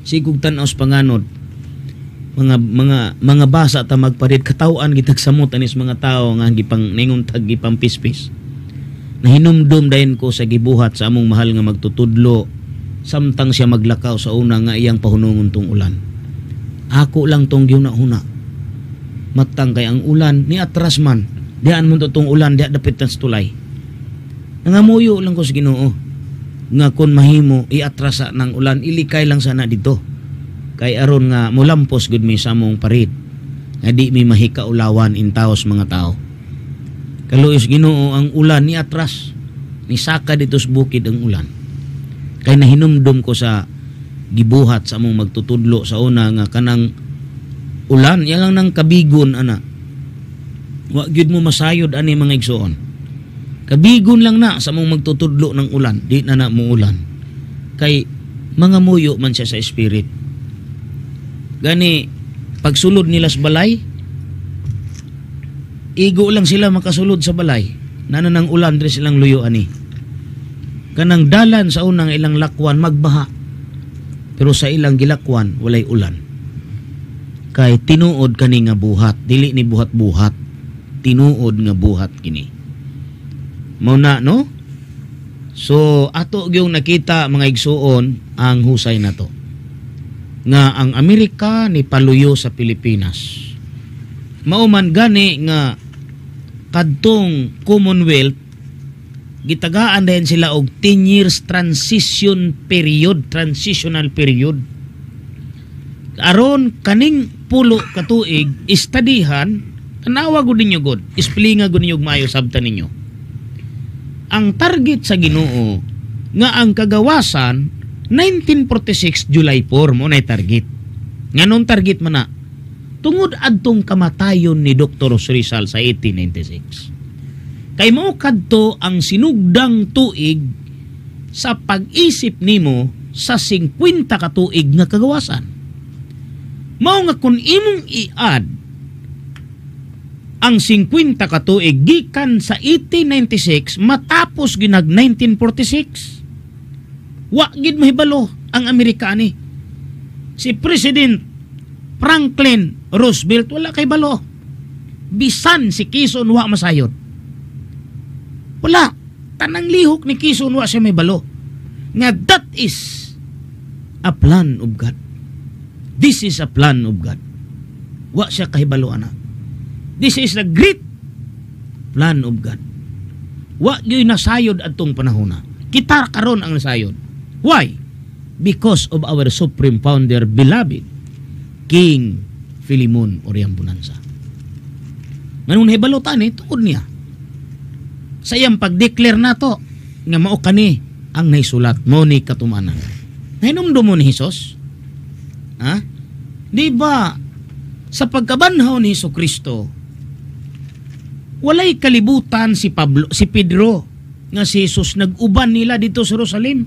sigug tan-aw panganod. Mga basa ta magparid katawan gitag samot anis mga tao nga gipang ningon tag gipang pispis. Nahinumdum dayon ko sa gibuhat sa among mahal nga magtutudlo samtang siya maglakaw sa una nga iyang pahunungon tong ulan. Ako lang tong giuna-una. Matang kay ang ulan ni atras man. Diyan mo tong ulan diya dapit sa tulay. Nangamuyo lang ko sa Ginoo nga kun mahimo iatrasa ng ulan ilikay lang sana dito. Kay aron nga mulampos gud mi sa among parid nga di mi mahikaulawan intaos mga tao. Kaluoy Ginoo ang ulan ni atras ni saka dito sa bukid ang ulan. Kay nahinumdum ko sa gibuhat sa among magtutudlo sa una nga kanang ulan yan lang nang kabigon ana. Wa gyud mo masayod ani mga igsoon. Kabigon lang na sa among magtutudlo ng ulan, di na mo ulan. Kay mga muyo man siya sa spirit. Gani pagsulod nila sa balay, igo lang sila makasulod sa balay. Nana ng ulan diri silang luyo ani. Kanang dalan sa unang ilang lakwan magbaha. Pero sa ilang gilakwan walay ulan. Kay tinuod kani nga buhat, dili ni buhat-buhat. Tinuod nga buhat kini. Mao na no? So ato gyung nakita mga igsuon ang husay nato. Nga ang Amerika ni paluyo sa Pilipinas. Mauman gani nga kadtong Commonwealth gitagaan din sila og 10 years transitional period. Aron kaning pulo ka tuig istadihan, tanawa gud ninyo god, isplinga gud ninyo maayo sabtan ninyo. Ang target sa Ginoo nga ang kagawasan 1946 July 4 mo na target. Nganong target man na? Tungod adtong kamatayon ni Dr. Rizal sa 1896. Kay mao kadto ang sinugdang tuig sa pag-isip nimo sa 50 ka tuig nga kagawasan. Mao nga kun imong i-add ang 50 ka tuig gikan sa 1896 matapos ginag 1946. Wa gid mahibalo ang Amerikani. Si President Franklin Roosevelt wala kay balo. Bisan si Quezon wa masayod. Wala. Tanang lihok ni Quezon wa siya may balo. Nga that is a plan of God. This is a plan of God. Wa siya kahibalo ana. This is the great plan of God. Wa gyud nasayod adtong panahona. Kita karon ang nasayod. Why? Because of our supreme founder, beloved King Philemon Oriambunanza. Nganong nahibalutan tuod niya. Sa iyang pag-declare nato nga mao kani ang naisulat mo ni katumanan. Nahinumdum mo ni Hesus? Ha? Di ba sa pagkabanhaw ni Jesucristo walay kalibutan si Pedro nga si Jesus nag-uban nila dito sa Jerusalem.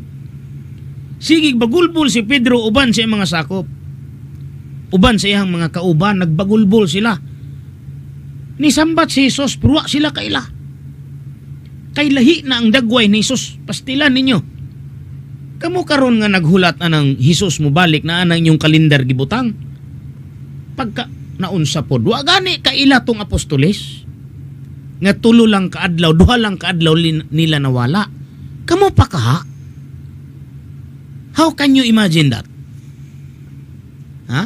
Sigig bagulbol si Pedro uban sa mga sakop. Uban sa iyang mga kauban nagbagulbol sila. Nisambat si Jesus pero sila kaila. Kay lahi na ang dagway ni Jesus, pastilan ninyo. Kamu karon nga naghulat anang Jesus mo balik na anang inyong kalendar gibutang. Pagka naunsa pod, wa gani kaila tong apostoles. Nga tulo lang kaadlaw, duha lang kaadlaw nila nawala. Kamu pa kaha? How can you imagine that? Ha?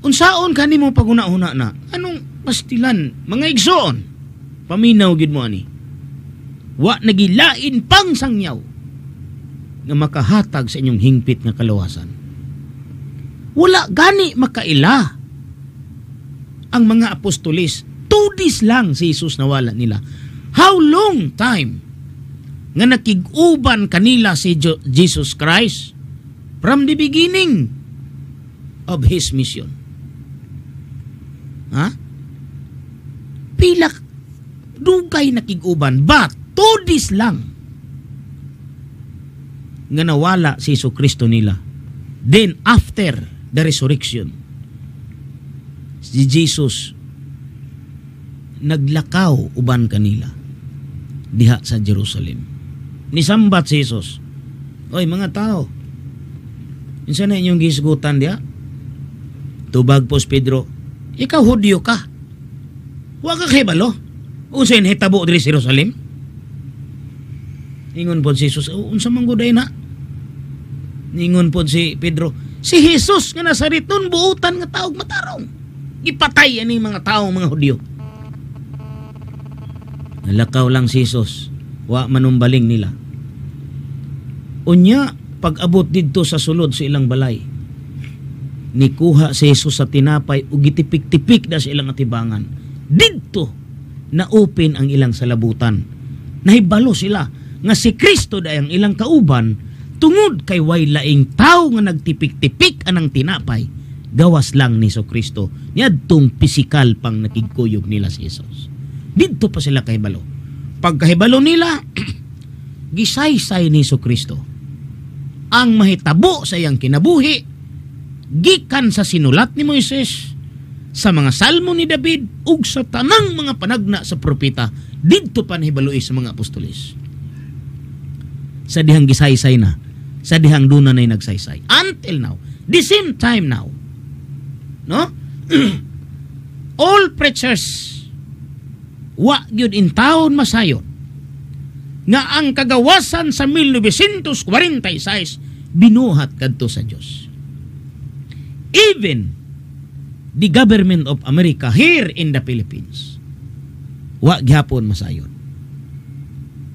Unsaon kanimo paguna-una na? Anong pastilan? Mga igsoon. Paminaw gid mo ani. Wa nagilain pang sangyaw nga makahatag sa inyong hingpit nga kaluwasan. Wala gani makaila ang mga apostolis. 2 days lang si Jesus nawala nila. How long time nga nakig-uban kanila si Jesus Christ from the beginning of His mission? Ha? Pila dugay nakig-uban, but 2 days lang nga nawala si Jesu Kristo nila. Then after the resurrection, si Jesus naglakaw uban kanila diha sa Jerusalem. Nisambat si Jesus, oy mga tao, insa na inyong gisgutan diha? Tubag po si Pedro, ikaw Hudyo ka, wa ka kahibalo unsay nahitabo diri sa Jerusalem? Ingon po si Jesus, unsa man gud ay na? Ingon po si Pedro, si Jesus nga Nazareton buutan nga taog matarong. Gipatay ani mga taong mga Hudyo. Nalakaw lang si Jesus, wa manumbaling nila. Unya, pag-abot didto sa sulod sa ilang balay, nikuha si Jesus sa tinapay ug gitipik-tipik na sa ilang atibangan. Didto na open ang ilang salabutan. Nahibalo sila nga si Kristo day ang ilang kauban tungod kay way laing tao nga nagtipik-tipik anang tinapay. Gawas lang ni Kristo. Niadtong pisikal pang nakigkuyog nila si Jesus. Dito pa sila kahibalo. Pagkahibalo nila, gisaysay ni Kristo ang mahitabo sa iyang kinabuhi gikan sa sinulat ni Moises, sa mga salmo ni David ug sa tanang mga panagna sa propeta. Dito pa nahibaloi sa mga apostolis. Sa dihang gisaysay na, sa dihang duna na'y nagsaysay. Until now, the same time now, no? All preachers wa gyud in taon masayon nga ang kagawasan sa 1946 binuhat kadto sa Dios. Even the government of America here in the Philippines wa gyapon masayon.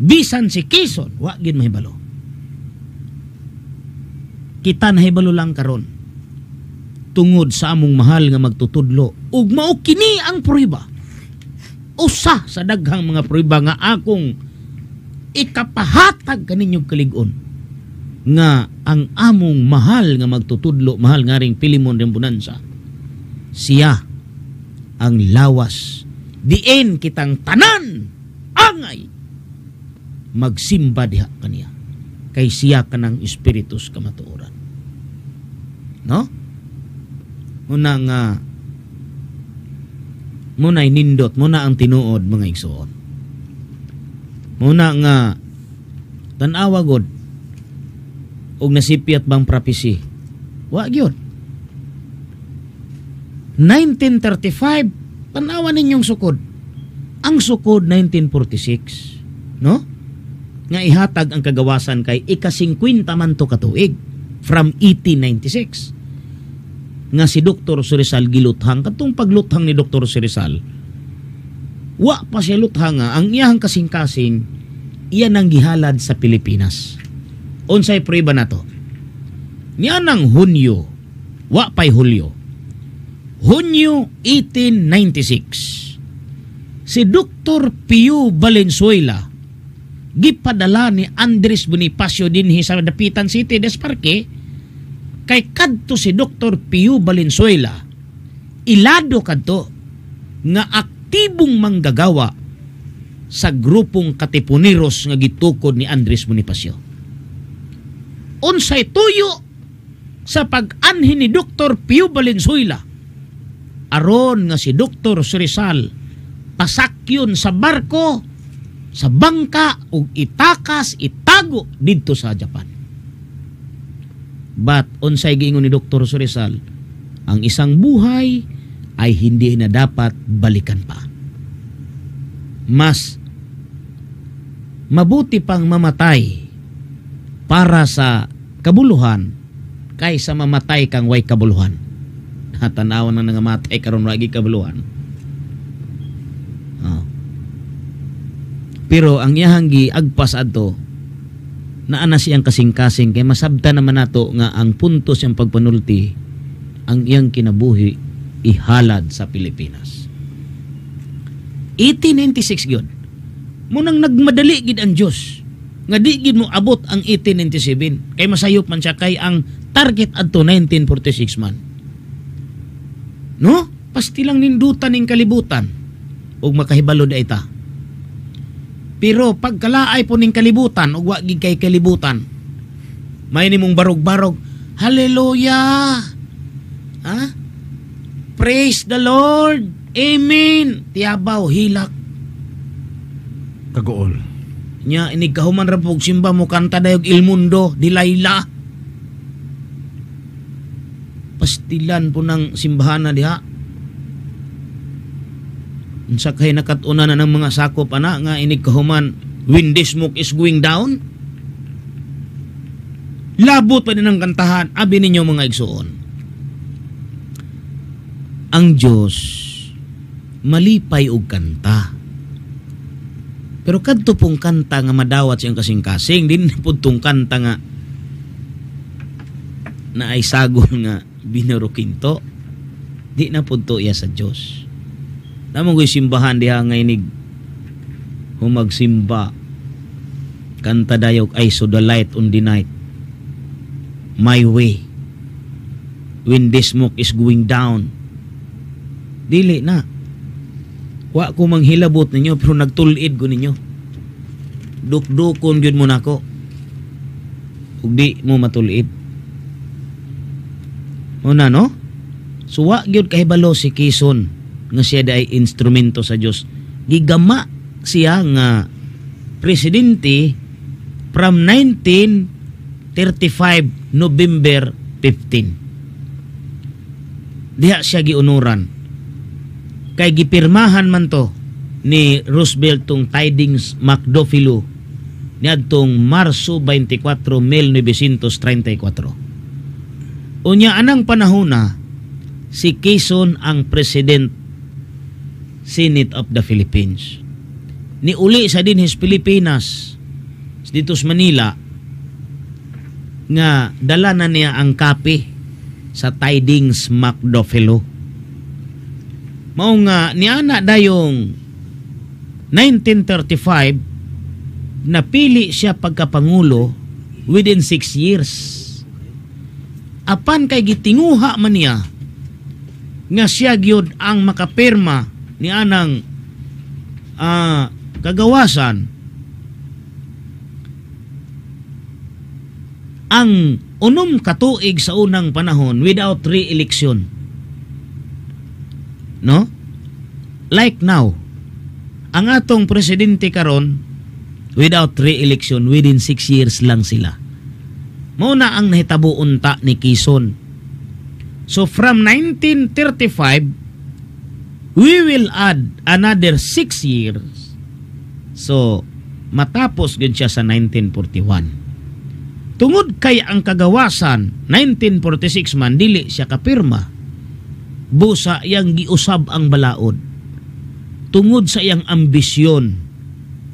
Bisan si Quezon wa gyud mahibalo. Kita nahibalo lang karon tungod sa among mahal nga magtutudlo ug mao kini ang prueba. Usa sa daghang mga prueba nga akong ikapahatag kaninyong kalig-on nga ang among mahal nga magtutudlo, mahal nga ring Pilimon Rembulansa, siya ang lawas diin kitang tanan angay magsimba diha kaniya kay siya kanang espiritus kamatuoran. No? Muna nga muna'y nindot, muna ang tinuod mga igsoon. Muna nga tanawa god og nasipiat bang prophecy. Wa gyud. 1935 tanawa ninyong sukod. Ang sukod 1946, no? Nga ihatag ang kagawasan kay ika-50 man to katuig from 1896. Nga si Dr. Rizal giluthang, katong pagluthang ni Dr. Rizal, wa pa siya luthang nga, ang iyang kasing-kasing, iyan ang gihalad sa Pilipinas. Unsay prueba na to? Niyan ang Hunyo, wa pa'y Hulyo. Hunyo 1896, si Dr. Pio Valenzuela, gipadala ni Andres Bonifacio dinhi sa Dapitan City, Des Parque, kay kadto si Dr. Pio Valenzuela, ilado kadto nga aktibong manggagawa sa grupong Katipuneros nga gitukod ni Andres Bonifacio. Unsay tuyo sa pag-anhin ni Dr. Pio Valenzuela aron nga si Dr. Rizal pasakyon sa barko, sa bangka ug itakas, itago didto sa Japan. But unsay giingon ni Dr. Rizal, ang isang buhay ay hindi na dapat balikan pa. Mas mabuti pang mamatay para sa kabuluhan kaysa mamatay kang way kabuluhan. tanawan na nangamatay karon lagi kabuluhan. Oh. Pero ang iyahang giagpas adto naa na siyang kasing-kasing kay masabta naman nato nga ang punto siyang pagpanulti ang iyang kinabuhi ihalad sa Pilipinas. 1896 gyud. Munang nagmadali gid ang Dios nga di gid mo abot ang 1897 kay masayop man siya kay ang target adto 1946 man. No? Pasti lang nindutan ning kalibutan ug makahibalo da ita. Pero pagkalaay po ning kalibutan ug wa gid kay kalibutan, may nimong barog-barog, hallelujah. Ha? Praise the Lord. Amen. Tiyabaw hilak. Kagool. Nya inig kahuman ra pug simba mo kanta dayog Il Mundo, Dilayla. Pastilan po ng simbahan na diha. Unsa kay nakatuna na ng mga sakop ana nga inig kahuman when the smoke is going down. Labot pa din ang kantahan. Abi ninyo mga igsuon. Ang Diyos malipay og kanta. Pero kadto pong kanta nga madawat siyang kasing-kasing din pud tong kanta nga na ay sagol nga binurukinto. Di na pud to iya sa Dios. Namang ko'y simbahan diha nga inig humagsimba kanta dayog I saw the light on the night my way when the smoke is going down. Dili na wa ko manghilabot ninyo pero nagtulid ko ninyo dukdukon gyud mo nako ug di mo matulid una no. So wa gyud kahibalo si Quezon nga siya ay instrumento sa Dios. Gigama siya nga presidente from 1935 November 15. Diha siya giunuran. Kay gipirmahan man to ni Roosevelt tong Tidings Macdofilo niadtong Marso 24, 1934. Unya anang panahona si Quezon ang President Senate of the Philippines. Ni uli sa dinhis Pilipinas dito sa Manila nga dala na niya ang kape sa Tidings Macdofilo. Mao nga niana dayong 1935 napili siya pagkapangulo within 6 years. Apan kay gitinguha man niya nga siya gyud ang makapirma ni anang kagawasan ang 6 katuig sa unang panahon without re-election. No? Like now, ang atong presidente karon without re-election within 6 years lang sila. Mao na ang nahitabo unta ni Quezon. So from 1935 we will add another 6 years. So matapos gud siya sa 1941. Tungod kay ang kagawasan 1946 man dili siya kapirma. Busa yang giusab ang balaod. Tungod sa iyang ambisyon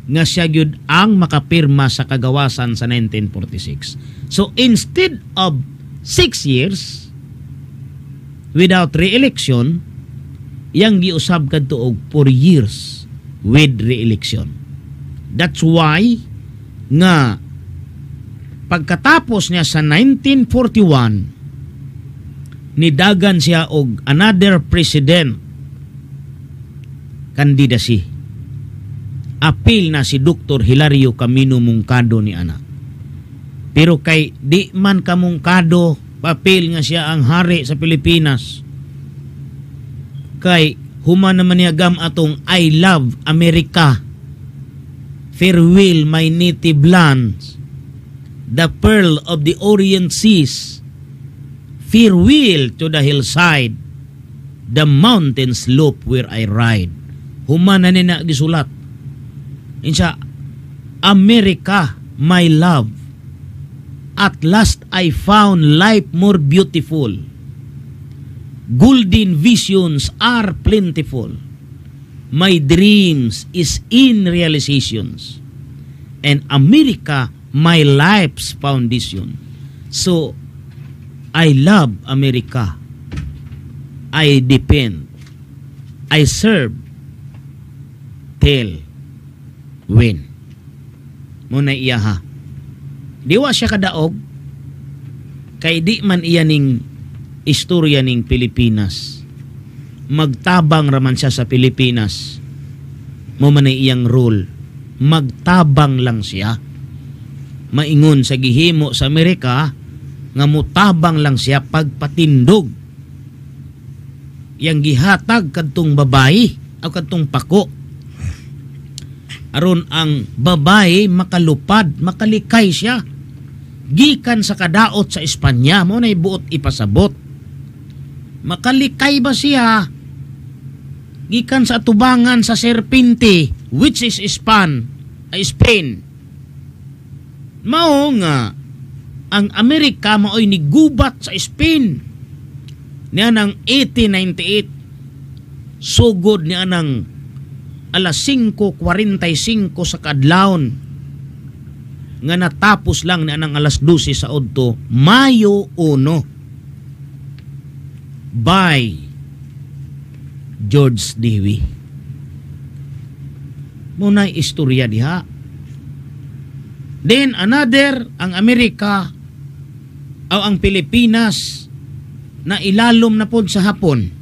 nga siya gyud ang makapirma sa kagawasan sa 1946. So instead of 6 years without re-election, yang giusab kadto og 4 years with re-election. That's why nga pagkatapos niya sa 1941 nidagan siya og another president candidacy. Apil na si Dr. Hilario Camino Mungkado ni ana. Pero kay di man ka Mungkado, papil nga siya ang hari sa Pilipinas. Kay human naman niya gam atong I love America, farewell my native lands, the pearl of the Orient seas, farewell to the hillside, the mountain slope where I ride. Human na nina gisulat. Insya, America, my love, at last I found life more beautiful. golden visions are plentiful. My dreams is in realizations. And America, my life's foundation. So, I love America. I depend. I serve. Tell. Win. Muna iya ha. Diwa siya kadaog. Kay di man iya ning istorya ning Pilipinas. Magtabang raman siya sa Pilipinas. Mo man iyang role. Magtabang lang siya. Maingon sa gihimo sa Amerika nga mutabang lang siya pagpatindog. Yang gihatag kadtong babae o kadtong pako. Aron ang babae makalupad, makalikay siya. Gikan sa kadaot sa Espanya mo na ibuot ipasabot. Makalikay ba siya? Gikan sa atubangan sa serpente, which is Spain. Mao nga ang Amerika maoy nigubat sa Spain. Niya ng 1898 sugod niya ng alas 5:45 sa kadlawon nga natapos lang niya ng alas 12 sa udto Mayo 1 by George Dewey. Muna istorya diha. Then another, ang Amerika o ang Pilipinas na ilalom na pod sa Hapon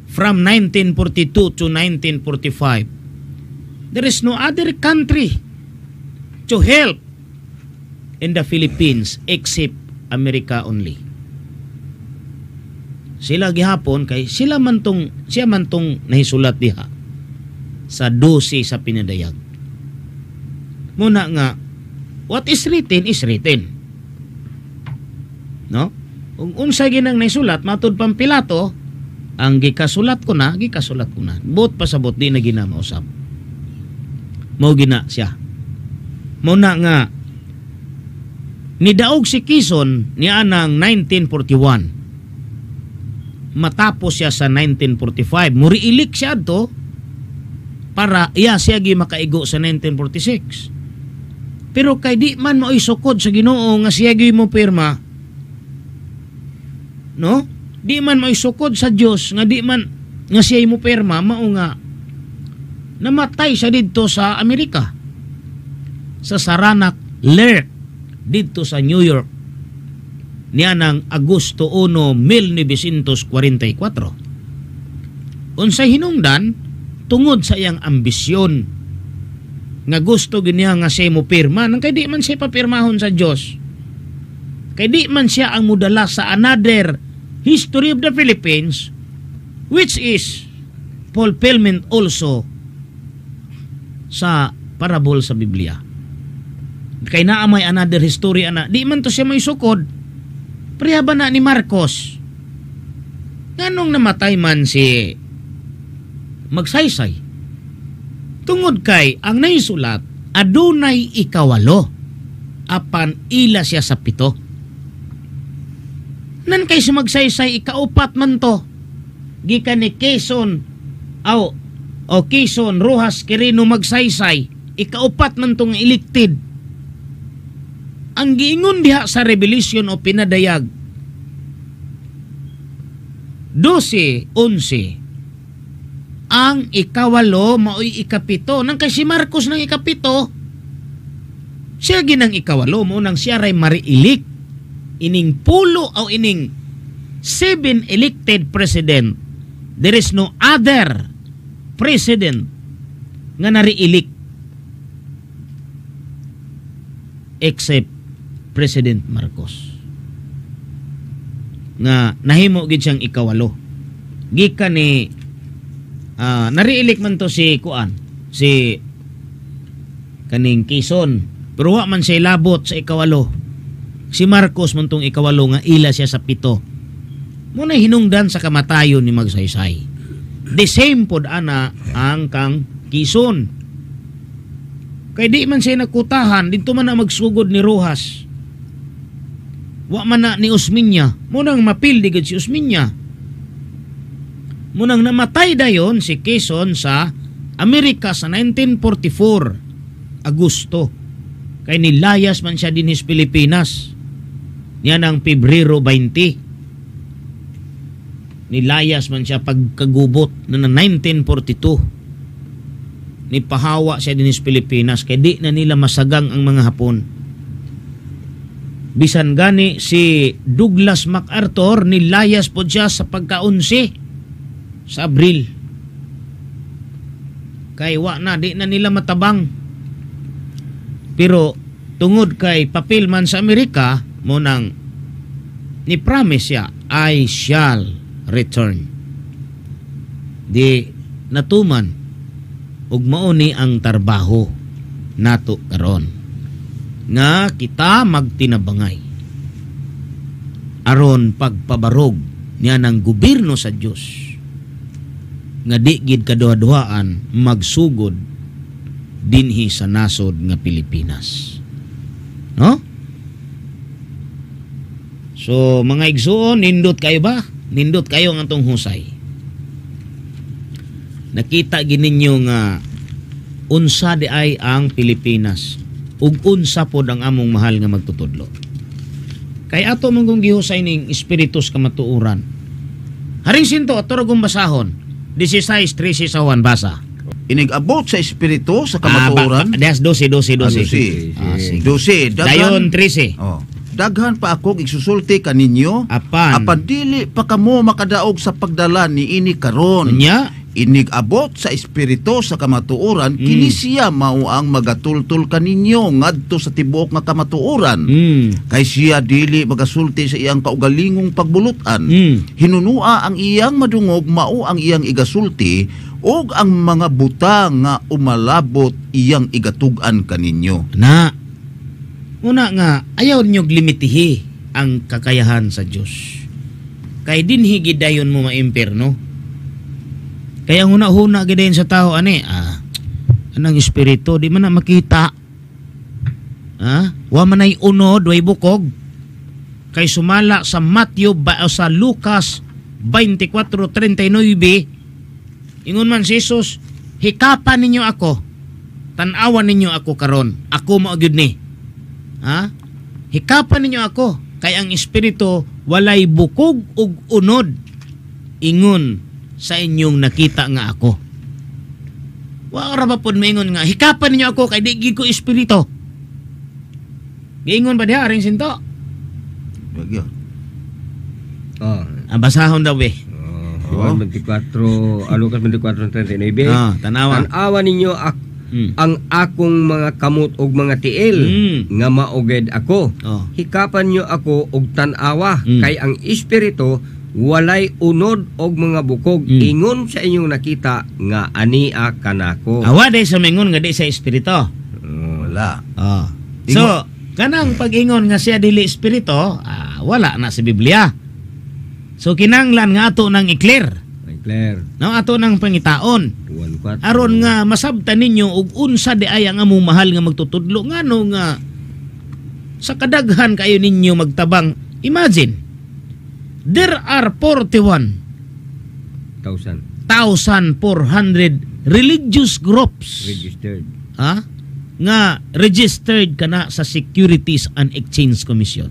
from 1942 to 1945. There is no other country to help in the Philippines except America only. Sila gihapon kay siya man tong nahisulat diha sa 12 sa pinadayag. Muna nga, what is written is written. No? Kung unsay ginang naisulat matud pang Pilato, ang gikasulat ko na. Bot pasabot di na ginamausap. Mao gina siya. Muna nga, nidaog si Quezon niya ng 1941. Matapos siya sa 1945. Muriilik siya to para siya gi makaigo sa 1946. Pero kay di man mo isukod sa Ginoo nga siya gi mo pirma, no? Di man mo isukod sa Dios nga di man nga siya mo pirma, mao nga namatay siya didto sa Amerika. Sa Saranac Lake didto sa New York niya ng Agosto 1, 1944. Unsay hinungdan tungod sa iyang ambisyon nga gusto giniya nga siya mo pirma nang kay di man siya papirmahon sa Dios. Kay di man siya ang mudala sa another history of the Philippines, which is fulfillment also sa parable sa Biblia. Kay naa may another history ana, di man to siya may sukod. Prihaba na ni Marcos. Nganong namatay man si Magsaysay? Tungod kay ang naisulat adunay ikawalo apan ila siya sa 7. Nan kay si Magsaysay ikaupat man to. Gikan ni Quezon o Quezon Rojas Quirino Magsaysay ikaupat man tong elected. Ang giingon diha sa Revelation o pinadayag 12:11 ang ikawalo maoy ikapito nang kay si Marcos nang ikapito siya ginang ikawalo mo nang siya ray mariilik ining 10 o ining 7 elected president. There is no other president nga nariilik except President Marcos nga nahimo gid siyang ikawalo. Gikan ni nariilik man to si kaning Quezon, pero wa man siya labot sa ikawalo. Si Marcos man tong ikawalo nga ila siya sa 7. Muna hinungdan sa kamatayon ni Magsaysay. The same pod ana ang kang Quezon. Kay di man siya nakutahan dito man na magsugod ni Rojas. Wa man na ni Osmeña. Munang mapildi gid si Osmeña. munang namatay dayon si Quezon sa Amerika sa 1944 Agosto. Kay nilayas man siya din sa Pilipinas. Yan ang Pebrero 20. Nilayas man siya pagkagubot na 1942. Nipahawa siya din sa Pilipinas kay di na nila masagang ang mga Hapon. Bisan gani si Douglas MacArthur nilayas po siya sa pagka-11 sa Abril. Kay wa na di na nila matabang. Pero tungod kay papel man sa Amerika mo nang ni-promise siya, I shall return. Di natuman ug mao ni ang tarbaho nato karon nga kita magtinabangay aron pagpabarog niya ng gobyerno sa Dios nga di gid kaduha-duhaan magsugod dinhi sa nasod nga Pilipinas. No? So mga igsoon, nindot kayo ba? Nindot kayo ang atong husay. Nakita gininyo nga unsa di ay ang Pilipinas ug unsa pod ang among mahal nga magtutudlo. Kay ato mong kung gihusay ning espiritus kamatuuran. Haring sinto ato ragong basahon 16:13 sa Juan basa. Inigabot sa espiritu sa kamatuoran. Des 12. 12. Sige. 12. Dayon 13. Oh. Daghan pa ako igsusulti kaninyo. Apan dili pa kamo makadaog sa pagdala ni ini karon. Nya Inigabot sa espiritu sa kamatuoran, kini siya mao ang magatultol kaninyo ngadto sa tibuok nga kamatuoran. Kay siya dili magasulti sa iyang kaugalingong pagbulutan. Hinunua ang iyang madungog, mao ang iyang igasulti, og ang mga buta nga umalabot iyang igatug-an kaninyo. na una nga ayaw niyo limitihi ang kakayahan sa Dios. Kay dinhi gid dayon mo maimpierno. Kaya huna-huna gidayon sa tao ani, anang espiritu di man na makita. Wa man ay unod, way bukog. Kay sumala sa sa Lucas 24:39, ingon man si Jesus, hikapan ninyo ako, tan-awan ninyo ako karon, ako mao gyud ni. Hikapan ninyo ako, kay ang espiritu walay bukog ug unod, ingon sa inyong nakita nga ako. Wa ra ba pod maingon nga hikapan ninyo ako kay di gid ko espiritu. Giingon ba diha aring sinto? Bagyo. Basahon daw be. Juan 24, Lucas 24:39. Tanawa. Tan-awan ninyo ang akong mga kamot og mga tiil nga mauged ako. Hikapan niyo ako og tan-awa kay ang espiritu walay unod og mga bukog. Ingon sa inyong nakita nga ania kanako. Awa day sa mingon nga di sa espiritu. Wala. So kanang pag-ingon nga siya dili espiritu, wala na sa Biblia. So kinanglan nga ato nang i-clear. No, ato nang pangitaon. Aron nga masabtan ninyo og unsa di ay ang among mahal nga magtutudlo ngano nga sa kadaghan kayo ninyo magtabang. Imagine, there are 41,400 religious groups Registered. nga registered kana sa Securities and Exchange Commission.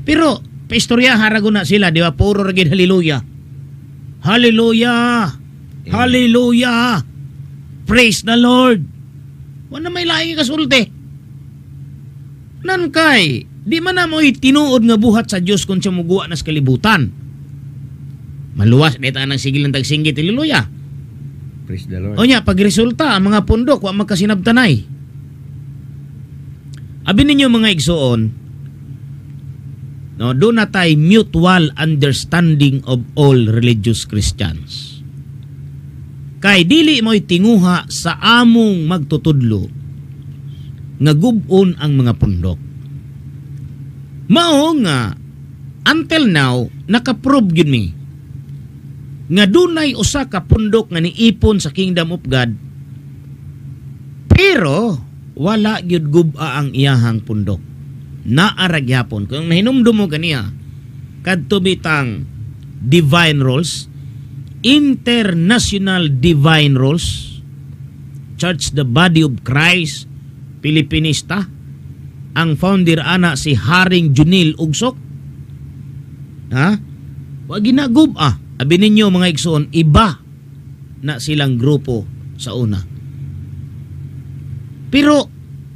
Pero paistorya haragon na sila, di ba? Puro ragid hallelujah. Hallelujah! Hallelujah! Praise the Lord! Wala may laing kasulti. Nan kay, di man na mo'y tinuod nga buhat sa Diyos kung siya muguwa na sa kalibutan. Maluwas, dito ang sigil ng tagsinggit, hallelujah! Praise the Lord. O niya, pagresulta, ang mga pundok, wa magkasinabtanay. Abi ninyo mga igsoon, no, doon na tayo mutual understanding of all religious Christians. Kay dili mo'y tinguha sa among magtutudlo nga gubon ang mga pundok. Mao nga until now nakaprove yun mi nga dunay usa ka pundok nga niipon sa Kingdom of God, pero wala gyud guba ang iyahang pundok. Naaragyapon kung nahinumdum mo ganiya kadto bitang Divine Roles, International Divine Roles, Church the Body of Christ, Pilipinista. Ang founder ana si Haring Junil Ugsok. Ha? Wa ginagub abi ninyo mga igsoon, iba na silang grupo sa una. Pero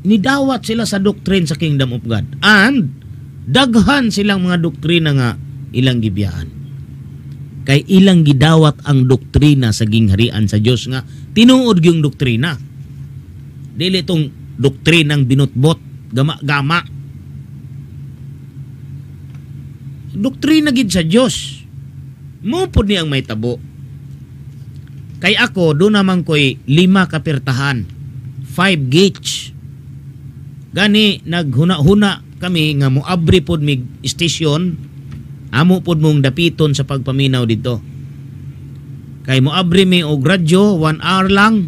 nidawat sila sa doctrine sa Kingdom of God, and daghan silang mga doktrina nga ilang gibiyaan. Kay ilang gidawat ang doktrina sa gingharian sa Dios nga tinuod yung doktrina. Dili tong doktrinang binutbot, gama-gama. Doktrina gid sa Dios. Mo pud ni ang may tabo. Kay ako do naman ko'y 5 kapirtahan, 5 gauge. Gani naghuna-huna kami nga moabri pod mig station, amo pod mong dapiton sa pagpaminaw dito. Kay moabri mi og radyo 1 hour lang,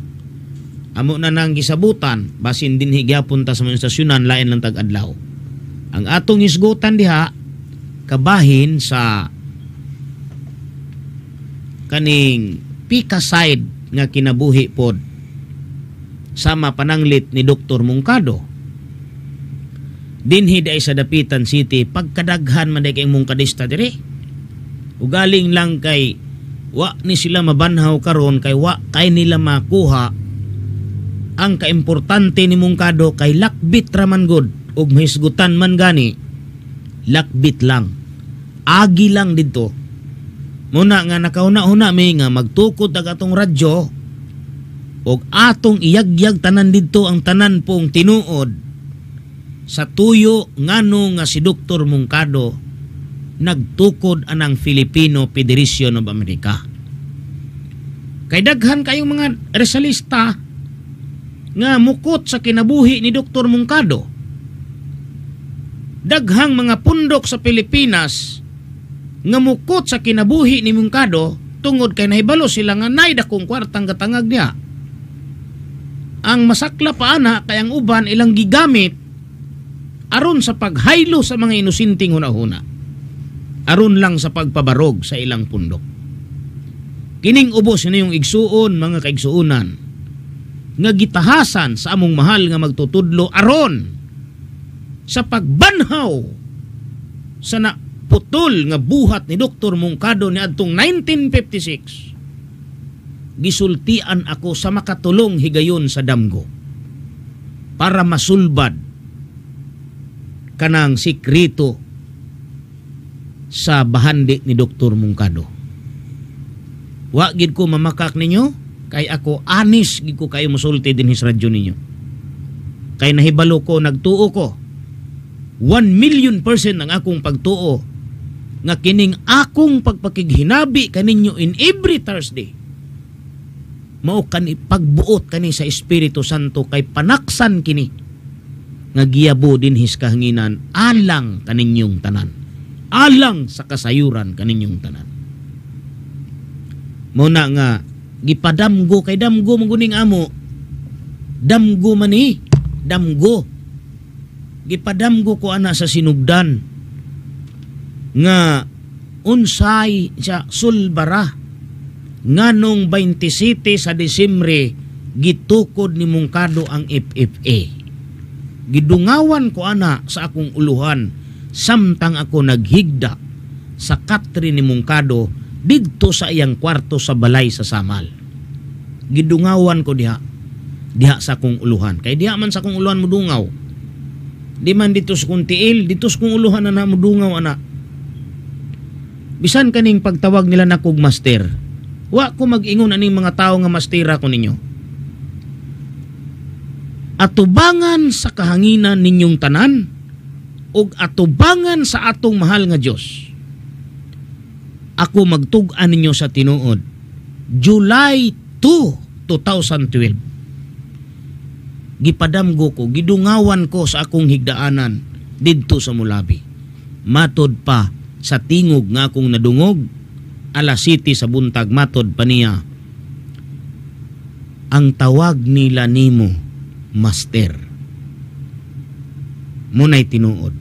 amo na nang gisabutan, basin din higyapon ta sa mga istasyonan, lain lang tag-adlaw. Ang atong isgutan diha kabahin sa kaning pika side nga kinabuhi pod sama pananglit ni Dr. Mungkado. Dinhi day sa Dapitan City, pagkadaghan man day kay mungkadista dire. Ugaling lang kay wa ni sila mabanhaw karon, kay wa kay nila makuha ang kaimportante ni Mungkado, kay lakbit raman god ug mahisgutan man gani, lakbit lang, agi lang dito. Muna nga nakauna-una may nga magtukod ag atong radyo og atong iyagyag tanan dito ang tanan pong tinuod sa tuyo ngano nga si Dr. Mungkado nagtukod anang Filipino Federation of America. Kay daghan kayong mga resalista nga mukot sa kinabuhi ni Dr. Mungkado. Daghang mga pundok sa Pilipinas nga mukot sa kinabuhi ni Mungkado tungod kay nahibalo sila nga nay dakong kwartang katangag niya. Ang masakla pa ana kay ang uban ilang gigamit aron sa paghaylo sa mga inusinting hunahuna, aron lang sa pagpabarog sa ilang pundok. Kining ubos na yung igsuon, mga kaigsuunan, nga gitahasan sa among mahal nga magtutudlo aron sa pagbanhaw sa putol nga buhat ni Dr. Mungkado ni adtong 1956. Gisultian ako sa makatulong higayon sa damgo para masulbad kanang sikreto sa bahandi ni Dr. Mungkado. Wa gid ko mamakak ninyo, kay ako anis gid ko kayo musulti din his radyo ninyo. Kay nahibalo ko, nagtuo ko 1,000,000% ang akong pagtuo nga kining akong pagpakighinabi kaninyo in every Thursday mao kani pagbuot kani sa Espiritu Santo, kay panaksan kini nga giyabo din his kahanginan alang kaninyong tanan, alang sa kasayuran kaninyong tanan. Muna nga gipadamgo, kay damgo maguning amo, damgo mani, damgo gipadamgo ko ana sa sinugdan nga unsay sa sulbara nganong 27 sa Disyembre gitukod ni Mungkado ang FFA. Gidungawan ko ana sa akong uluhan samtang ako naghigda sa katri ni Mungkado didto sa iyang kwarto sa balay sa Samal. Gidungawan ko diha sa akong uluhan, kay diha man sa akong uluhan mudungaw, di man dito sa kong tiil, dito sa kong uluhan na mudungaw ana. Bisan kaning pagtawag nila na kog master, wa ko mag-ingon aning mga tao nga mastera ko ninyo. Atubangan sa kahanginan ninyong tanan ug atubangan sa atong mahal nga Dios. Ako magtug-an ninyo sa tinuod July 2, 2012. Gipadamgo ko, gidungawan ko sa akong higdaanan didto sa Mulabi. Matod pa sa tingog nga akong nadungog, alas 7 sa buntag, matod pa niya, ang tawag nila nimo master. Muna'y tinuod.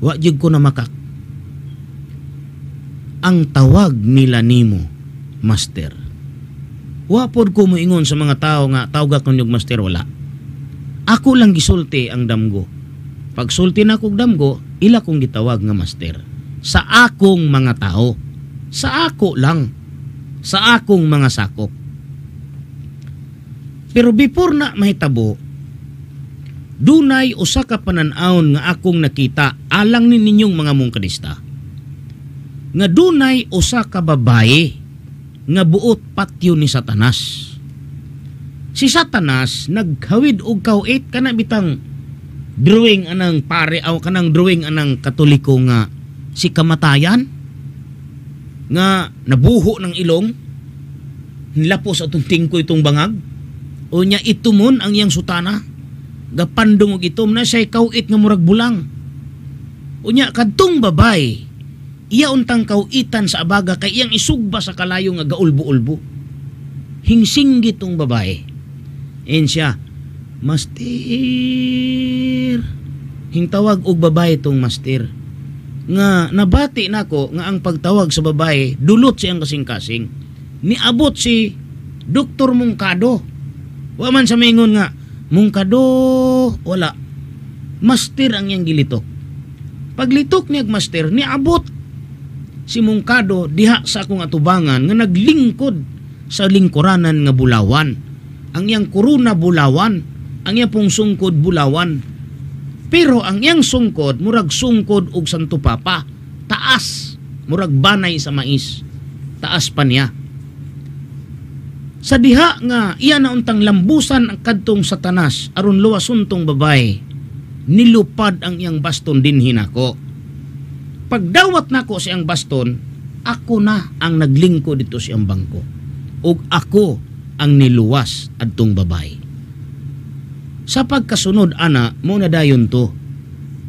Wa jud ko na makak. ang tawag nila nimo master. Wapod ko moingon sa mga tao nga tawag ako niyog master, wala. Ako lang gisulti ang damgo. Pag sulti na akong damgo, ila kong gitawag nga master. Sa akong mga tao. Sa ako lang. Sa akong mga sakop. Pero before na mahitabo, dunay usa ka panan-awon nga akong nakita alang ni ninyong mga mungkadista. Nga dunay usa ka babae nga buot patyo ni Satanas. Si Satanas naghawid og kawit kana bitang drawing anang pare aw kanang drawing anang Katoliko nga si kamatayan nga nabuho ng ilong nilapos atong tingko itong bangag o nya itumon ang iyang sutana gapandong og itom na siya kawit nga murag bulang o nya kadtong babay iya untang kawitan sa abaga kay iyang isugba sa kalayo nga gaulbo-ulbo hingsing gitong babae en siya master hingtawag og babae tong master nga nabati nako nga ang pagtawag sa babae dulot siyang kasing-kasing niabot si Dr. Mungkado wa man sa maingon nga Mungkado wala master ang iyang gilitok paglitok niya master niabot si Mungkado diha sa akong atubangan nga naglingkod sa lingkuranan nga Bulawan ang iyang kuruna Bulawan ang iyang pong sungkod Bulawan. Pero ang iyang sungkod, murag sungkod og Santo Papa. Taas. Murag banay sa mais. Taas pa niya. Sa diha nga, iya na untang lambusan ang kadtong Satanas, aron luwasuntong babae, nilupad ang iyang baston din hinako. Pagdawat nako siyang baston, ako na ang naglingko dito siyang bangko. Ug ako ang niluwas adtong babae. Sa pagkasunod ana mo na dayon to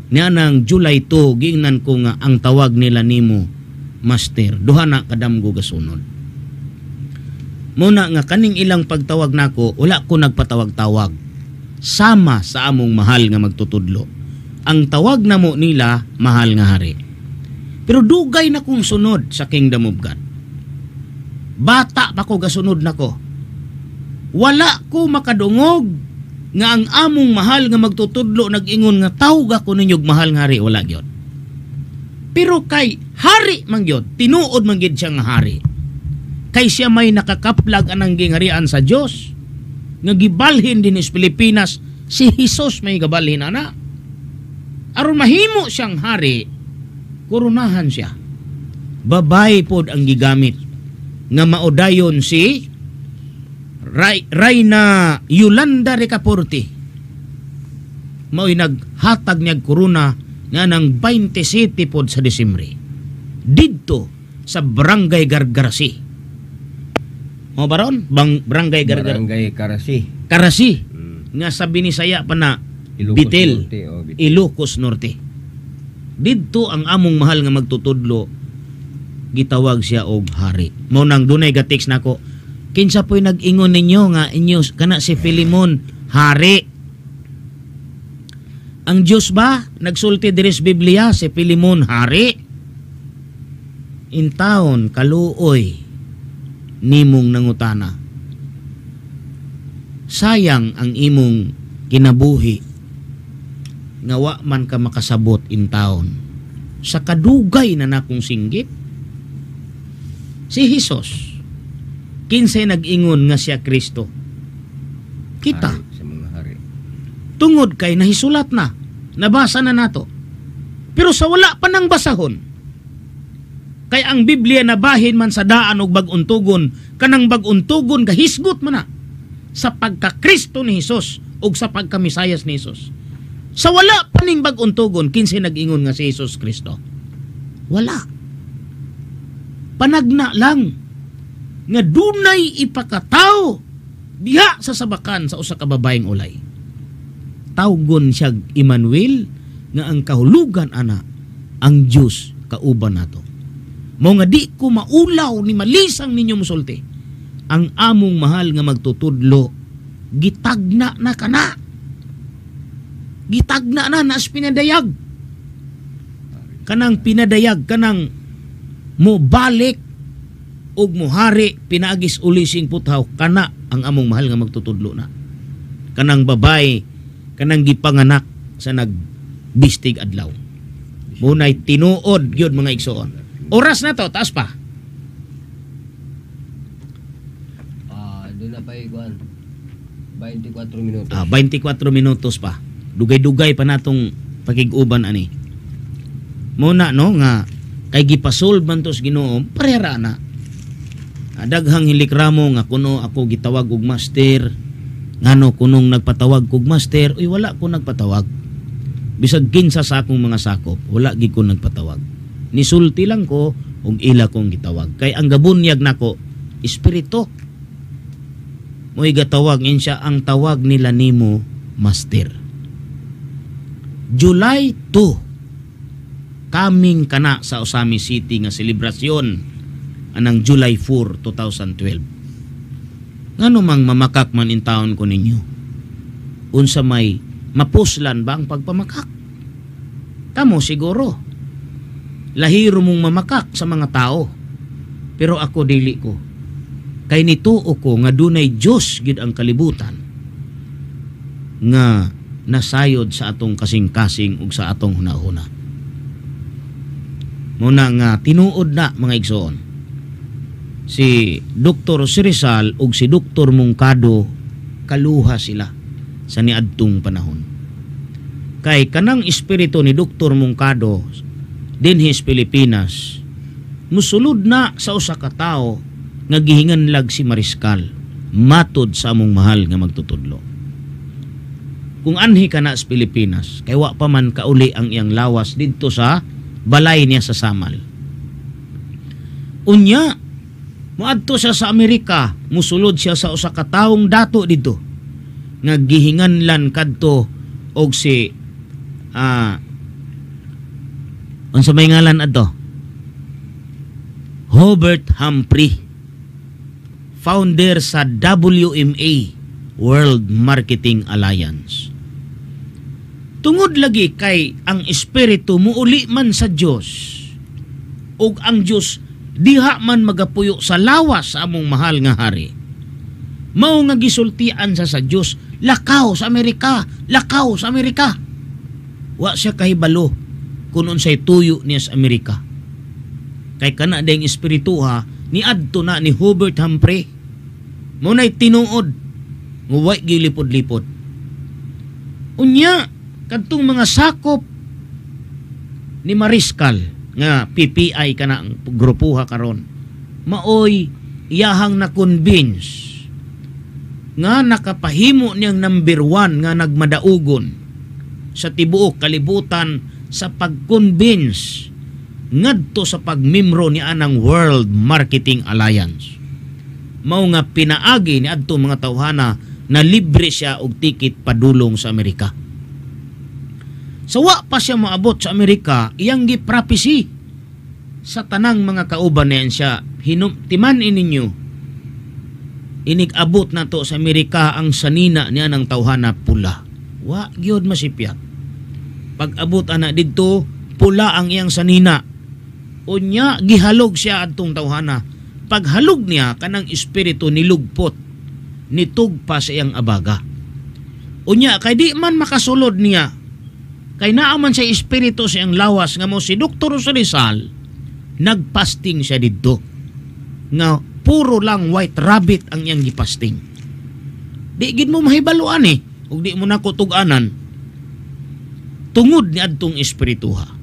niya nang July 2 gingnan ko nga ang tawag nila nimo master duha na kadamgo gasunod muna nga kaning ilang pagtawag nako wala ko nagpatawag-tawag sama sa among mahal nga magtutudlo ang tawag namo nila mahal nga hari pero dugay na kong sunod sa Kingdom of God bata pa ko gasunod nako wala ko makadungog nga ang among mahal nga magtutudlo nag-ingon nga tawag ako ninyog mahal nga hari wala gyud. Pero kay hari man gyud, tinuod man gyud siya nga hari. Kay siya may nakakaplag anang gingharian sa Dios nga gibalhin din sa Pilipinas si Hesus may gabalhin ana. Aron mahimo siyang hari, koronahan siya. Babay pod ang gigamit nga maudayon si Reyna Yolanda Ricaporte mao'y naghatag niyag korona nga ng 27 pod sa Disyembre didto sa Barangay Gargarasi mo baron Barangay Karasi nga sa Binisaya pa na Bitel Ilocos Norte didto ang among mahal nga magtutudlo gitawag siya og hari mo nang dunay ga-text nako kinsa po'y nag-ingon ninyo nga inyo kana si Filemon hari. Ang Diyos ba nagsulti diri sa Biblia si Filemon hari? Intaon kaluoy nimong nangutana. Sayang ang imong kinabuhi nga wa man ka makasabot intaon sa kadugay na nakong singgit. Si Hesus kinsay nag-ingon nga siya Kristo. Kita. Tungod kay nahisulat na. Nabasa na nato. Pero sa wala pa nang basahon. Kay ang Biblia nabahin man sa daan og bag-untugon, kanang bag-untugon gahisgot man na sa pagka-Kristo ni Hesus ug sa pagka-Misayas ni Hesus. Sa wala pa ning bag-untugon, kinsay nag-ingon nga si Hesus Kristo? Wala. Panagna lang nga dunay ipakataw diha sa sabakan sa usa ka babaeng ulay. Tawgon siya Emmanuel nga ang kahulugan ana ang Dios kauban nato. Mao nga di ko maulaw ni malisang ninyo musulti. Ang among mahal nga magtutudlo gitagna na kana. Gitagna na nas pinadayag. Kanang pinadayag kanang mo balik ug mohari pinagis uli sing puthaw kana ang among mahal nga magtutudlo na. Kanang babay, kanang gipanganak sa nagbistig adlaw. Munay tinuod gyud mga igsoon. Oras na to, taas pa. Doon na pa ikuan. 24 minutos. 24 minutos pa. Dugay-dugay pa natong pagig-uban ani. Muna no nga kay gipasolve man to sa Ginoo, parehara na. Daghang hilikramo nga kuno ako gitawag og master, ngano kunong nagpatawag kog master, uy wala ko nagpatawag. Bisag kinsa sa akong mga sakop, wala gid ko nagpatawag. Nisulti lang ko og ila kong gitawag. Kay ang gabunyag nako espiritu. Mo'y gatawag insya ang tawag nila nimo master. July 2 kaming kana sa Osami City nga selebrasyon anang July 4, 2012. Ngano mang mamakak man in taon ko ninyo? Unsa may mapuslan ba ang pagpamakak? Kamo siguro. Lahiro mong mamakak sa mga tao. Pero ako dili ko. Kay nituo ko nga dunay Dios gid ang kalibutan nga nasayod sa atong kasing-kasing ug sa atong hunahuna. Muna nga tinuod na mga igsoon. Si Dr. Rizal ug si Dr. Mungkado kaluha sila sa niadtong panahon. Kay kanang espiritu ni Dr. Mungkado dinhis Pilipinas musulod na sa usa ka tawo nga gihinganlag si Mariscal matod sa among mahal nga magtutudlo. Kung anhi ka na sa Pilipinas kay wa pa man kauli ang iyang lawas didto sa balay niya sa Samal. Unya moadto siya sa Amerika, musulod siya sa usa ka tawong dato dito nga gihinganlan kadto og si unsa may ngalan adto? Hubert Humphrey, founder sa WMA, World Marketing Alliance. Tungod lagi kay ang espiritu muuli man sa Dios ug ang Dios diha man magapuyo sa lawas sa among mahal nga hari. Mao nga gisultian sa Dios, lakaw sa Amerika, lakaw sa Amerika. Wa siya kahibalo kun unsay tuyo niya sa Amerika. Kay kana dayng espiritu ha ni adto na ni Hubert Humphrey. Munay tinuod nga way gilipod-lipod. Unya kadtong mga sakop ni Mariscal nga PPI kana ang grupuha karon maoy iyahang na-convince nga nakapahimo niyang number 1 nga nagmadaugon sa tibuok kalibutan sa pag-convince ngadto sa pagmembro ni anang World Marketing Alliance. Mao nga pinaagi ni adto mga tawhana na libre siya og ticket padulong sa Amerika. Sa wa pa siya maabot sa Amerika, iyang giprapisi sa tanang mga kauban niyan siya, timan ininyo, inig-abot na to sa Amerika ang sanina niya ng tawhana pula. Wa gyud masipyat. Pag abot ana didto, pula ang iyang sanina. Unya gihalog siya adtong tawhana. Paghalog niya kanang espiritu nilugpot, nitugpa sa iyang abaga. Unya kay di man makasulod niya, kay naaman sa espiritu sa iyang lawas nga mo si Dr. Rizal, nagpasting siya didto. Nga puro lang white rabbit ang iyang gipasting. Di gid mo mahibaluan ug di mo na kutuganan. Tungod ni adtong espirituha.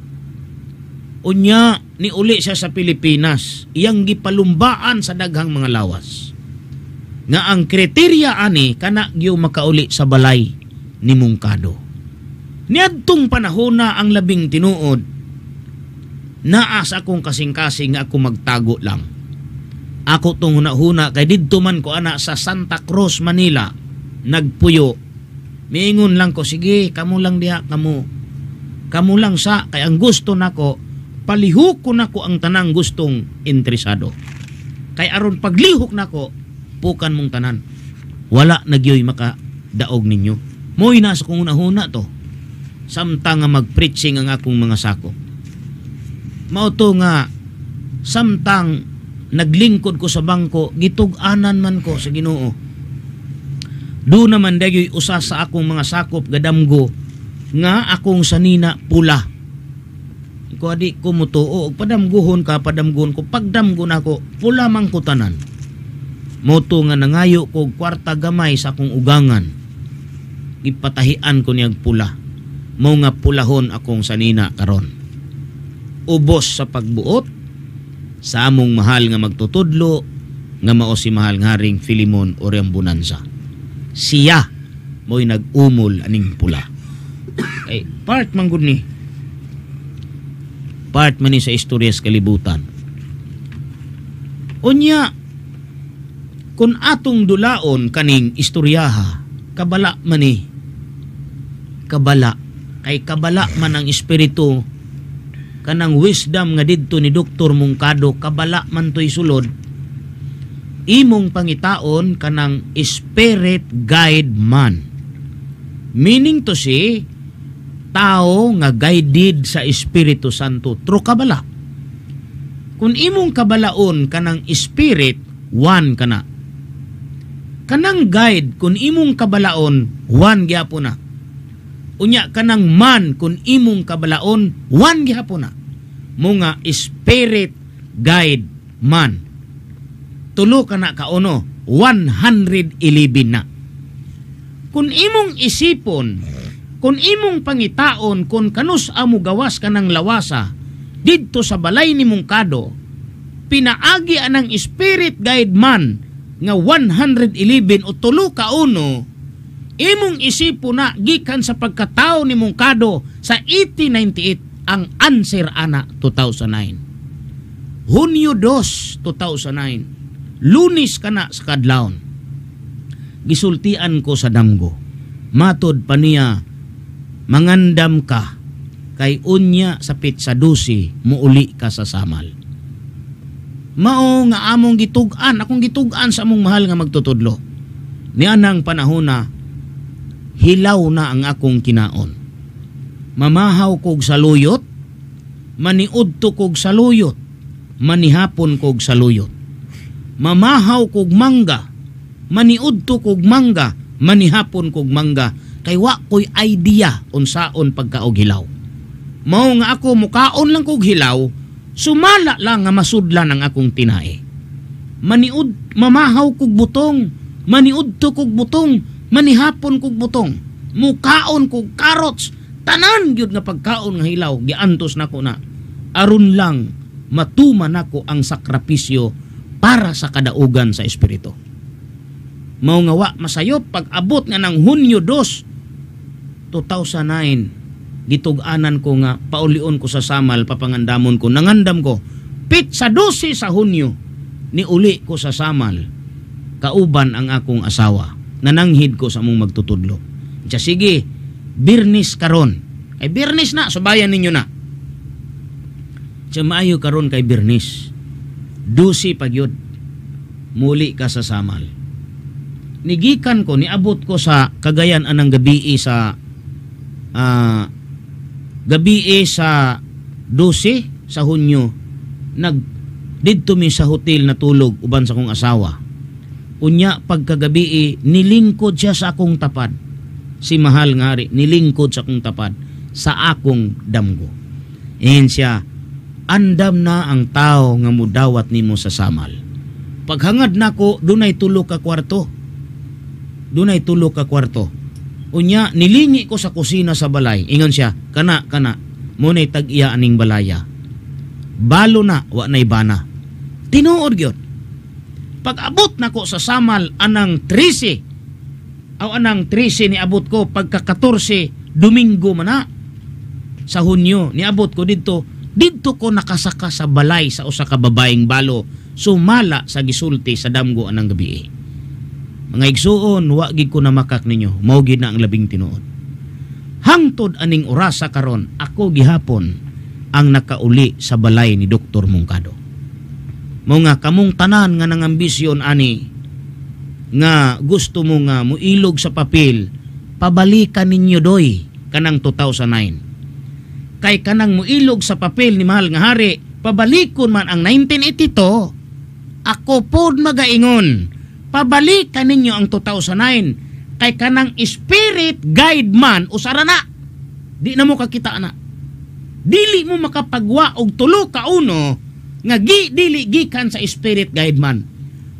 Unya ni uli siya sa Pilipinas, iyang gipalumbaan sa daghang mga lawas. Nga ang kriteria ani kana gyu makauli sa balay ni Mungkado. Niadtong panahon na ang labing tinuod, naas akong kasing-kasing nga ako magtago lang. Ako tong huna-huna kay didto man ko ana sa Santa Cruz, Manila, nagpuyo. Miingon lang ko, sige, kamo lang diha, kamo lang sa, kay ang gusto nako, palihok ko nako ang tanang gustong interesado. Kay aron paglihok nako, pukan mong tanan. Wala nagyoy makadaog ninyo. Mo'y nasa kong una-huna to. Samtang nga mag-preaching ang akong mga sakop. Mao to nga samtang naglingkod ko sa bangko, gitug-anan man ko sa Ginoo. Do naman dayoy usa sa akong mga sakop gadamgo nga akong sanina pula. Ko adi ko mutuo og padamguhon ka, padamguhon ko, pagdamgon ako pula man ko tanan. Moto nga nangayo ko kwarta gamay sa akong ugangan, ipatahian ko niyag pula. Mao nga pulahon akong sanina karon. Ubos sa pagbuot sa among mahal nga magtutudlo nga mao si mahal nga Haring Filimon Oriambunanza. Siya mo'y nag-umol aning pula. Ay, part man gud ni. Part man ni sa istorya sa kalibutan. Unya, kung atong dulaon kaning istoryaha, kabala man ni. Kabala. Kay kabala man ang espiritu, kanang wisdom nga didto ni Dr. Mungkado, kabala man to'y sulod, imong pangitaon kanang spirit guide man. Meaning to say, tao nga guided sa Espiritu Santo through kabala. Kung imong kabalaon kanang spirit, one kana. Kanang guide kung imong kabalaon, one gyapon na. Unya kanang man kung imong kabalaon, one gyapon na. Mga spirit guide man. Tulo kana kauno, 111 na. Kung imong isipon, kung imong pangitaon, kung kanus amo gawas ka ng lawasa, didto sa balay ni Mungkado, pinaagi anang spirit guide man, nga 111 o tulo ka uno, imong isipon na, gikan sa pagkatao ni Mungkado sa 1898, ang answer ana 2009. Hunyo 2, 2009, Lunis ka na sa kadlawon. Gisultian ko sa damgo. Matod pa niya, mangandam ka, kay unya sa pitsa dusi, muuli ka sa samal. Mao nga among gitugan, akong gitugan sa among mahal nga magtutudlo. Nianang panahon na, hilaw na ang akong kinaon. Mamahaw kog sa luyot, maniudto kog sa luyot, manihapon kog sa luyot. Mamahaw kog mangga, maniudto kog mangga, manihapon kog mangga, kay wa ko'y idea unsaon pagkaog hilaw. Mao nga ako mukaon lang kog hilaw, sumala lang nga masudlan ang akong tinae. Mamahaw kog butong, maniudto kog butong, manihapon kog butong, mukaon kog carrots, tanan gyud nga pagkaon nga hilaw, giantos nako na. Aron lang matuman nako ang sakripisyo para sa kadaugan sa espiritu. Mao nga wa masayop pag abot nga ng Hunyo 2, 2009, gitug-anan ko nga paulion ko sa samal, papangandamon ko, nangandam ko, pit sa 12 sa Hunyo, ni uli ko sa samal, kauban ang akong asawa, nananghid ko sa mong magtutudlo. Siya, sige, Birnis karon. Ay Birnis na, subayan ninyo na. Siya, maayo karon kay Birnis. 12 pagyod, muli ka sa samal. Nigikan ko, niabot ko sa Cagayan anang gabi sa gabi sa 12 sa Hunyo, didto mi sa hotel na tulog uban sa kong asawa. Unya pagkagabi nilingkod siya sa akong tapad. Si mahal nga hari nilingkod sa akong tapad sa akong damgo. Ihin siya, andam na ang tao nga mudawat nimo sa samal. Paghangad nako, dunay tulo ka kwarto. Dunay tulo ka kwarto. Unya nilingi ko sa kusina sa balay. Ingon siya, kana munay tag-iya aning balaya. Balo na, wa nay bana. Tinuod gyud. Pag abot nako sa samal anang 13, aw anang 13 ni abot ko pagka 14 Domingo man na sa Hunyo, niabot ko didto ko nakasaka sa balay sa usa ka babaeng balo, sumala sa gisulti sa damgo anang gabi. Mga igsuon, wa gid ko na makak ninyo, mao gid na ang labing tinuod. Hangtod aning orasa karon, ako gihapon ang nakauli sa balay ni Dr. Mungkado. Mao nga kamong tanan nga nangambisyon ani nga gusto mo nga muilog sa papel, pabalikan ninyo doy kanang 2009. Kay kanang muilog sa papel ni mahal nga hari, pabalikon man ang 1982, ako pod magaingon, pabalikan ninyo ang 2009 kay kanang spirit guide man usara na. Di na mo kakita na. Dili mo makapagwa og tulo ka uno nga dili gikan sa spirit guide man.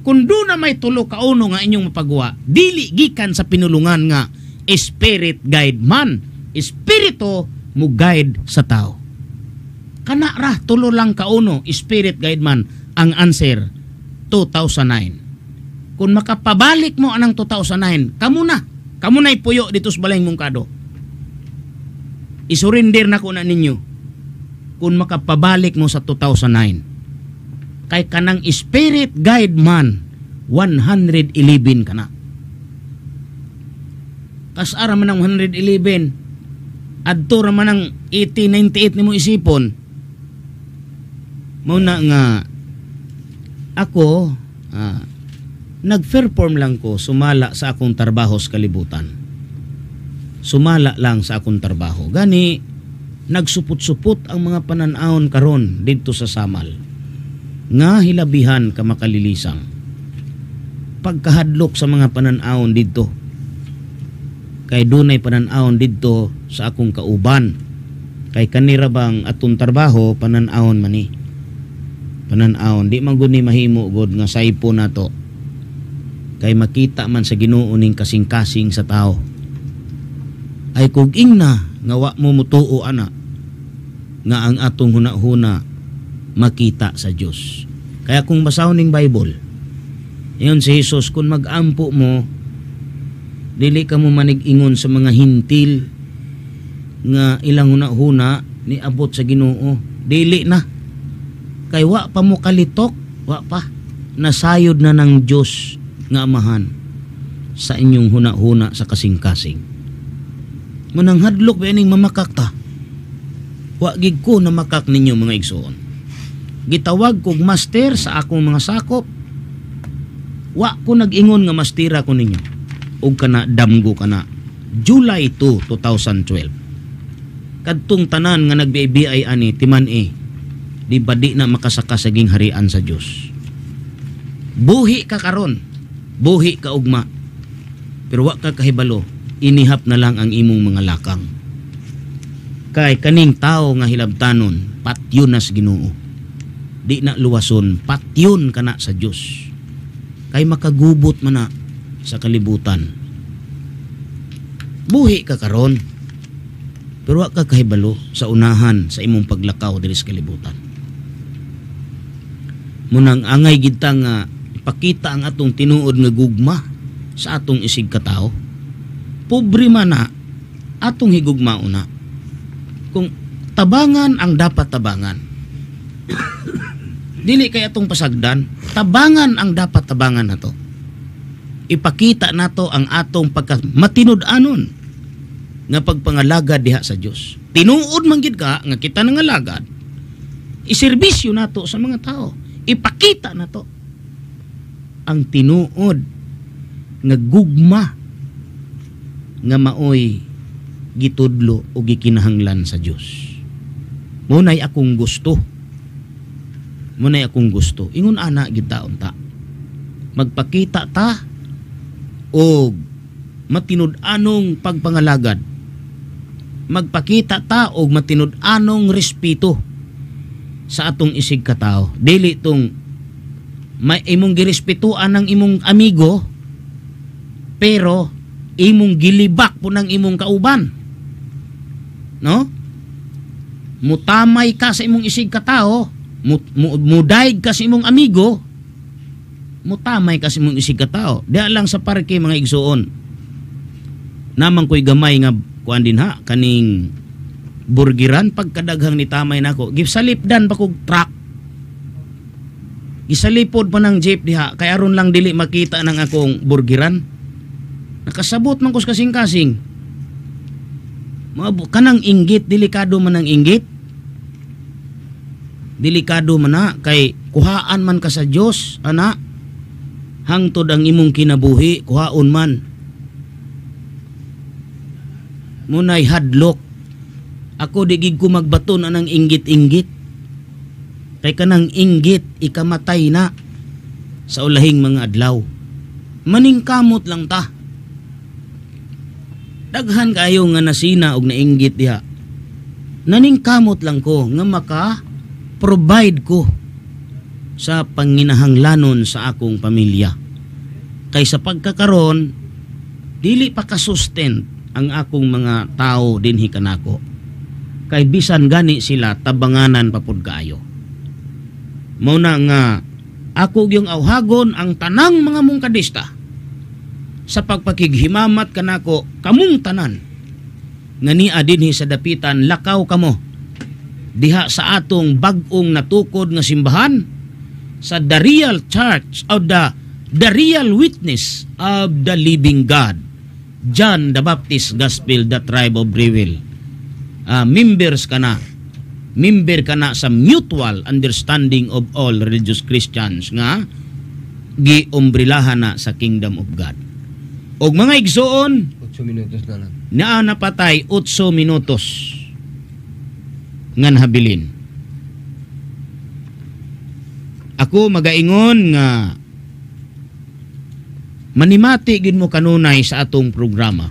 Kung do na may tulo ka uno nga inyong mapagwa, dili gikan sa pinulungan nga spirit guide man. Espiritu mo guide sa tao. Kana ra tulo lang ka uno spirit guide man ang answer 2009. Kung makapabalik mo anang 2009, kamo na'y puyo dito sa Balay Mungkado. Isurrender na ko na ninyo kung makapabalik mo sa 2009. Kay kanang spirit guide man 111 ka na. Kasara man ang 111, adto ra man ang 1898 nimo isipon. Muna nga ako nag-perform lang ko, sumala sa akong trabaho sa kalibutan. Sumala lang sa akong trabaho. Gani, nagsupot-supot ang mga pananahon karon dito sa Samal. Nga hilabihan ka makalilisang. Pagkahadlok sa mga pananahon dito. Kay dunay pananahon dito sa akong kauban. Kay kanira bang atong trabaho, pananahon man ni. Pananahon, di man gud ni mahimo gud nga saipo na to. Kay makita man sa Ginoo ning kasing-kasing sa tao. Ay kuging na nga wa mo mutuo ana nga ang atong hunahuna makita sa Dios. Kaya kung basahon ning Bible, iyon si Jesus, kung mag-ampo mo, dili ka mo manig-ingon sa mga hintil nga ilang hunahuna ni abot sa Ginoo. Dili na. Kay wa pa mo kalitok, wa pa. Nasayod na ng Dios nga Amahan sa inyong hunahuna sa kasing-kasing. Munang hadlok ba ining mamakak ta? Wa gid ko na makak ninyo mga igsoon. Gitawag kog master sa akong mga sakop. Wa ko nag-ingon nga mastera ko ninyo. Og kana damgo kana. July 2, 2012. Kadtong tanan nga nagbibi ani timan di badi na makasaka sa gingharian sa Dios. Buhi ka karon. Buhi ka ugma. Pero wa ka kahibalo. Inihap na lang ang imong mga lakang. Kay kaning tao nga hilabtanon, patyon na sa Ginoo. Di na luwason, patyon ka na sa Dios. Kay makagubot man na sa kalibutan. Buhi ka karon, pero wa ka kahibalo sa unahan sa imong paglakaw diri sa kalibutan. Munang angay gid ta nga ipakita ang atong tinuod nga gugma sa atong isig katao. Pobre man na atong higugmao na. Kung tabangan ang dapat tabangan. Dili kay atong pasagdan, tabangan ang dapat tabangan nato. Ipakita nato ang atong matinud-anon nga pagpangalagad diha sa Dios. Tinuod man gid ka nga kita nangalagad. Iserbisyo nato sa mga tao. Ipakita nato ang tinuod nga gugma nga maoy gitudlo o gikinahanglan sa Dios. Munay akong gusto. Munay akong gusto. Ingon ana gid taon ta. Magpakita ta og matinud-anong pagpangalagad. Magpakita ta og matinud-anong respeto sa atong isig katao. Dili tong may imong girespetuan ng imong amigo pero imong gilibak po ng imong kauban. No? Mutamay ka sa imong isig katao, mudayeg ka sa imong amigo, mutamay ka sa imong isig katao. Diya lang sa parke mga igsuon. Namang ko'y gamay nga kuan din ha, kaning burgiran pagkadaghang ni tamay nako. Gisalipdan pa kog truck. Gisalipod pa ng jeep diha, kay aron lang dili makita ng akong burgiran. Nakasabot man ko sa kasing-kasing. Kanang inggit, delikado man ang inggit. Delikado man na, kay kuhaan man ka sa Dios, ana. Hangtod ang imong kinabuhi, kuhaon man. Munay hadlok. Ako di gid ko magbaton anang inggit-inggit. Kay kanang inggit ikamatay na sa ulahing mga adlaw. Maningkamot lang ta. Daghan kayo nga nasina og nainggit diha. Naningkamot lang ko nga maka-provide ko sa panginahanglanon sa akong pamilya. Kay sa pagkakaron, dili pa kasustent ang akong mga tao dinhi kanako. Kay bisan gani sila tabanganan papud kaayo. Mao na nga ako gyung awhagon ang tanang mga mungkadista sa pagpakighimamat kanako kamong tanan nga niya dinhi sa dapitan lakaw kamo diha sa atong bag-ong natukod nga simbahan sa The Real Church of the Real Witness of the Living God, John the Baptist Gospel, the Tribe of Breville. Member ka na sa Mutual Understanding of All Religious Christians nga giumbrilahan na sa Kingdom of God. Og mga igsoon, 8 minutos na lang. naa napatay 8 minutos nga nahabilin. Ako magaingon nga manimati gid mo kanunay sa atong programa.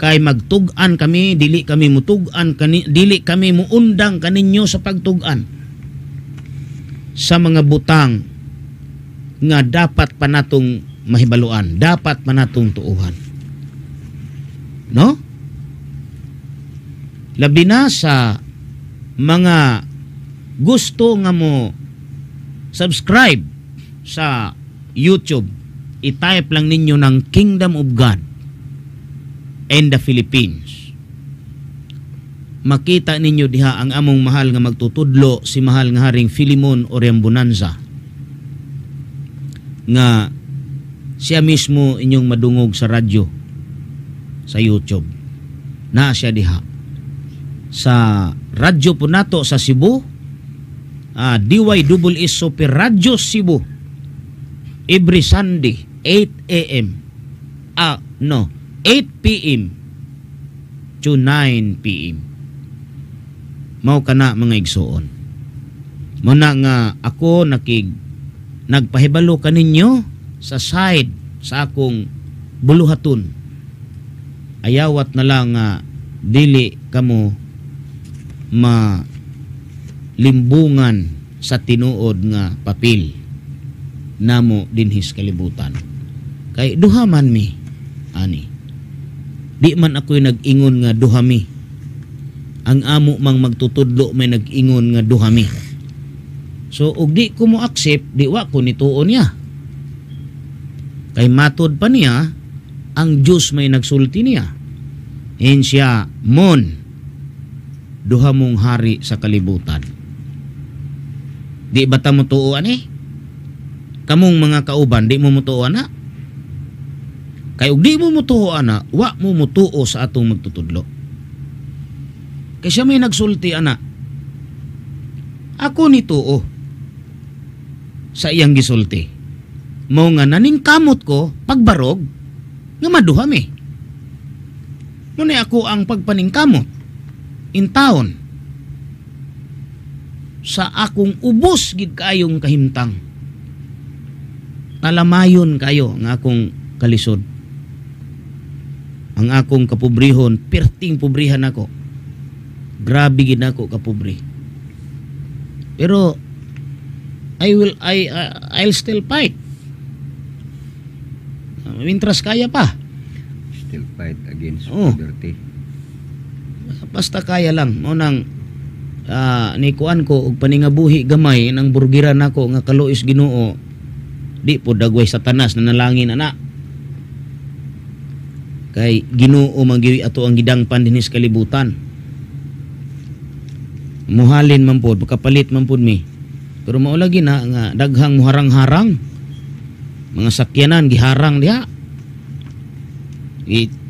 Kay magtug-an kami, dili kami mutug-an dili kami muundang kaninyo sa pagtug-an sa mga butang nga dapat pa natong mahibaluan, dapat pa natong tuuhan. No? Labi na sa mga gusto nga mo subscribe sa YouTube, i-type lang ninyo ng Kingdom of God and the Philippines. Makita ninyo diha ang among mahal nga magtutudlo, si mahal nga Haring Filimon Oriambonanza, nga siya mismo inyong madungog sa radyo sa YouTube. Na siya diha sa radyo po nato sa Cebu, DYSS Super Radio Cebu, every Sunday 8 a.m. 8 p.m. to 9 p.m. Mao kana mga igsoon. Mao na nga ako nagpahibalo kaninyo sa side sa akong buluhaton. Ayawat na lang nga dili kamo limbungan sa tinuod nga papel namo dinhis kalibutan. Kay duha man mi ani. Di man ako'y nag-ingon nga duha mi. Ang amo mang magtutudlo may nag-ingon nga duha mi. So ug di ko mo accept, di wa ko nituon niya. Kay matod pa niya ang Diyos may nagsulti niya. Siya mon duha mong hari sa kalibutan. Di ba ta mo tuuan Kamong mga kauban, di mo mutuo na. Kay ug di mo mutuo na, wa mo mutuo sa atong magtutudlo. Kay siya may nagsulti ana. Ako ni tuo sa iyang gisulti. Mao nga naningkamot ko pagbarog nga maduha mi. Muna ako ang pagpaningkamot in taon sa akong ubos gid kayong kahimtang. Talamayon kayo ng akong kalisod. Ang akong kapobrihon, perting pobrihan ako. Grabe gid ako kapobri. Pero I'll still fight. Mintras kaya pa. Still fight against Oh. poverty. Basta kaya lang. Mo nang nikuan ko og paningabuhi gamay nang burgiran nako nga kaluis Ginoo. Di po dagway satanas na nalangin ana. Kay Ginoo magiwi ato ang gidangpan dinhi sa kalibutan. Muhalin man pod, makapalit man pod mi. Pero mao lagi na nga daghang muharang-harang. Mga sakyanan giharang diha.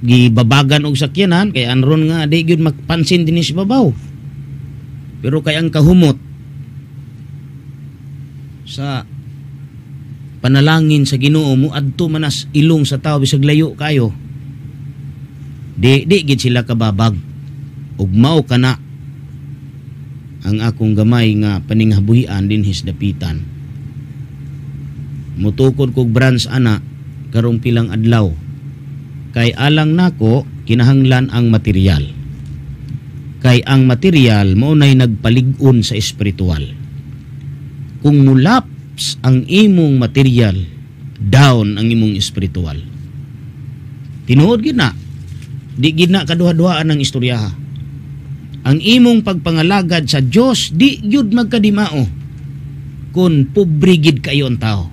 Gibabagan og sakyanan kay anron nga di gyud magpansin dinhi sa babaw. Pero kay ang kahumot sa panalangin sa Ginoo mo adto manas ilong sa tao bisag layo kayo. Di gid sila kababag. Ug mao kana ang akong gamay nga paninghabuhian din his dapitan. Mutukod kog branch ana karong pilang adlaw. Kay alang nako kinahanglan ang material. Kay ang material mao nay nagpalig-on sa espiritual. Kung mulaps ang imong material, down ang imong espiritual. Tinuod gid na. Di gid na kaduha-duhaan ang istoryaha. Ang imong pagpangalagad sa Dios di gyud magkadimao kun pobre gid kayo ang tao.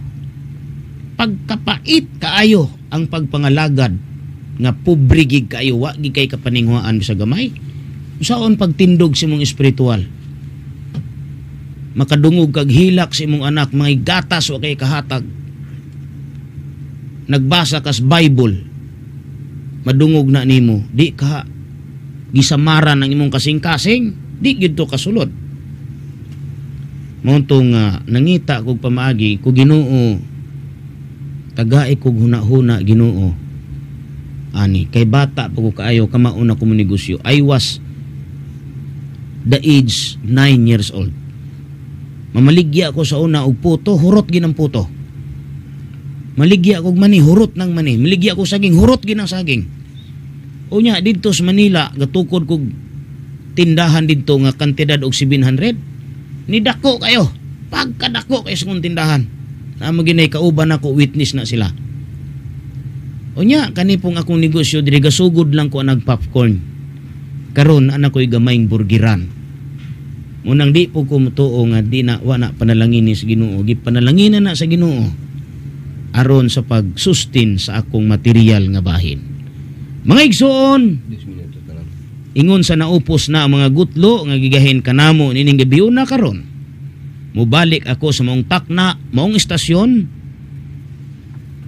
Pagkapait kaayo ang pagpangalagad nga pobre gid kayo wa gid kay kapaninghuan sa gamay. Usaon pagtindog sa imong espiritual. Makadungog kag hilak sa imong anak, mga gatas wa kay kahatag. Nagbasa kas Bible, madungog na nimo, di ka gisamaran ang imong kasing-kasing, di gyud to kasulod. Montong nangita kog pamaagi ko Ginoo, tagay kog huna-huna Ginoo. Ani kay bata pa ko kaayo kamauna ko negosyo. I was the age 9 years old. Mamaligya ako sa una og puto, hurot ginang puto. Maligya ako mani, hurot ng mani. Maligya ako saging, hurot ginang saging. Unya dito sa Manila, gatukod kog tindahan dito nga kantidad og 700. Nidako kayo. Pagkadako kayo sa kong tindahan. Na maginay kauban ako, witness na sila. Unya kanipong akong negosyo diri gasugod lang ko ang popcorn. Karon anak ko'y gamayng burgiran. Unang di po ko mutuo nga di na wana panalangin sa Ginoo, gipanalangin na sa Ginoo aron sa pagsustin sa akong material nga bahin. Mga igsoon, ingon sa naupos na ang mga gutlo nga gigahin kanamo nining gabi na karon. Mubalik ako sa maong takna, maong istasyon.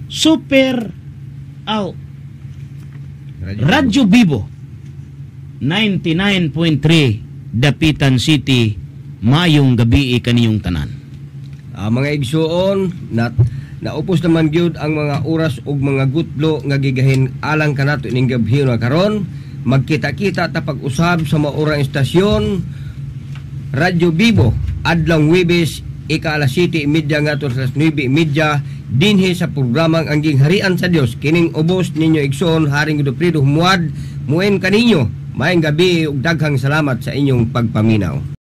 Super Radyo Bibo 99.3 Dapitan City, mayong gabi kaniyong tanan. Mga igsuon, naupos naman gyud ang mga oras ug mga gutlo nga gigahin alang kanato ining gabi na karon. Magkita-kita ta pag-usab sa maurang istasyon Radyo Bibo adlong Huwebes ika-alas 7:30 ngadto sa 9:30 dinhi sa programang Angging Harian sa Dios. Kining ubos ninyo igsoon Haring Godofredo Humuad muen kaninyo. Maayong gabi ug daghang salamat sa inyong pagpaminaw.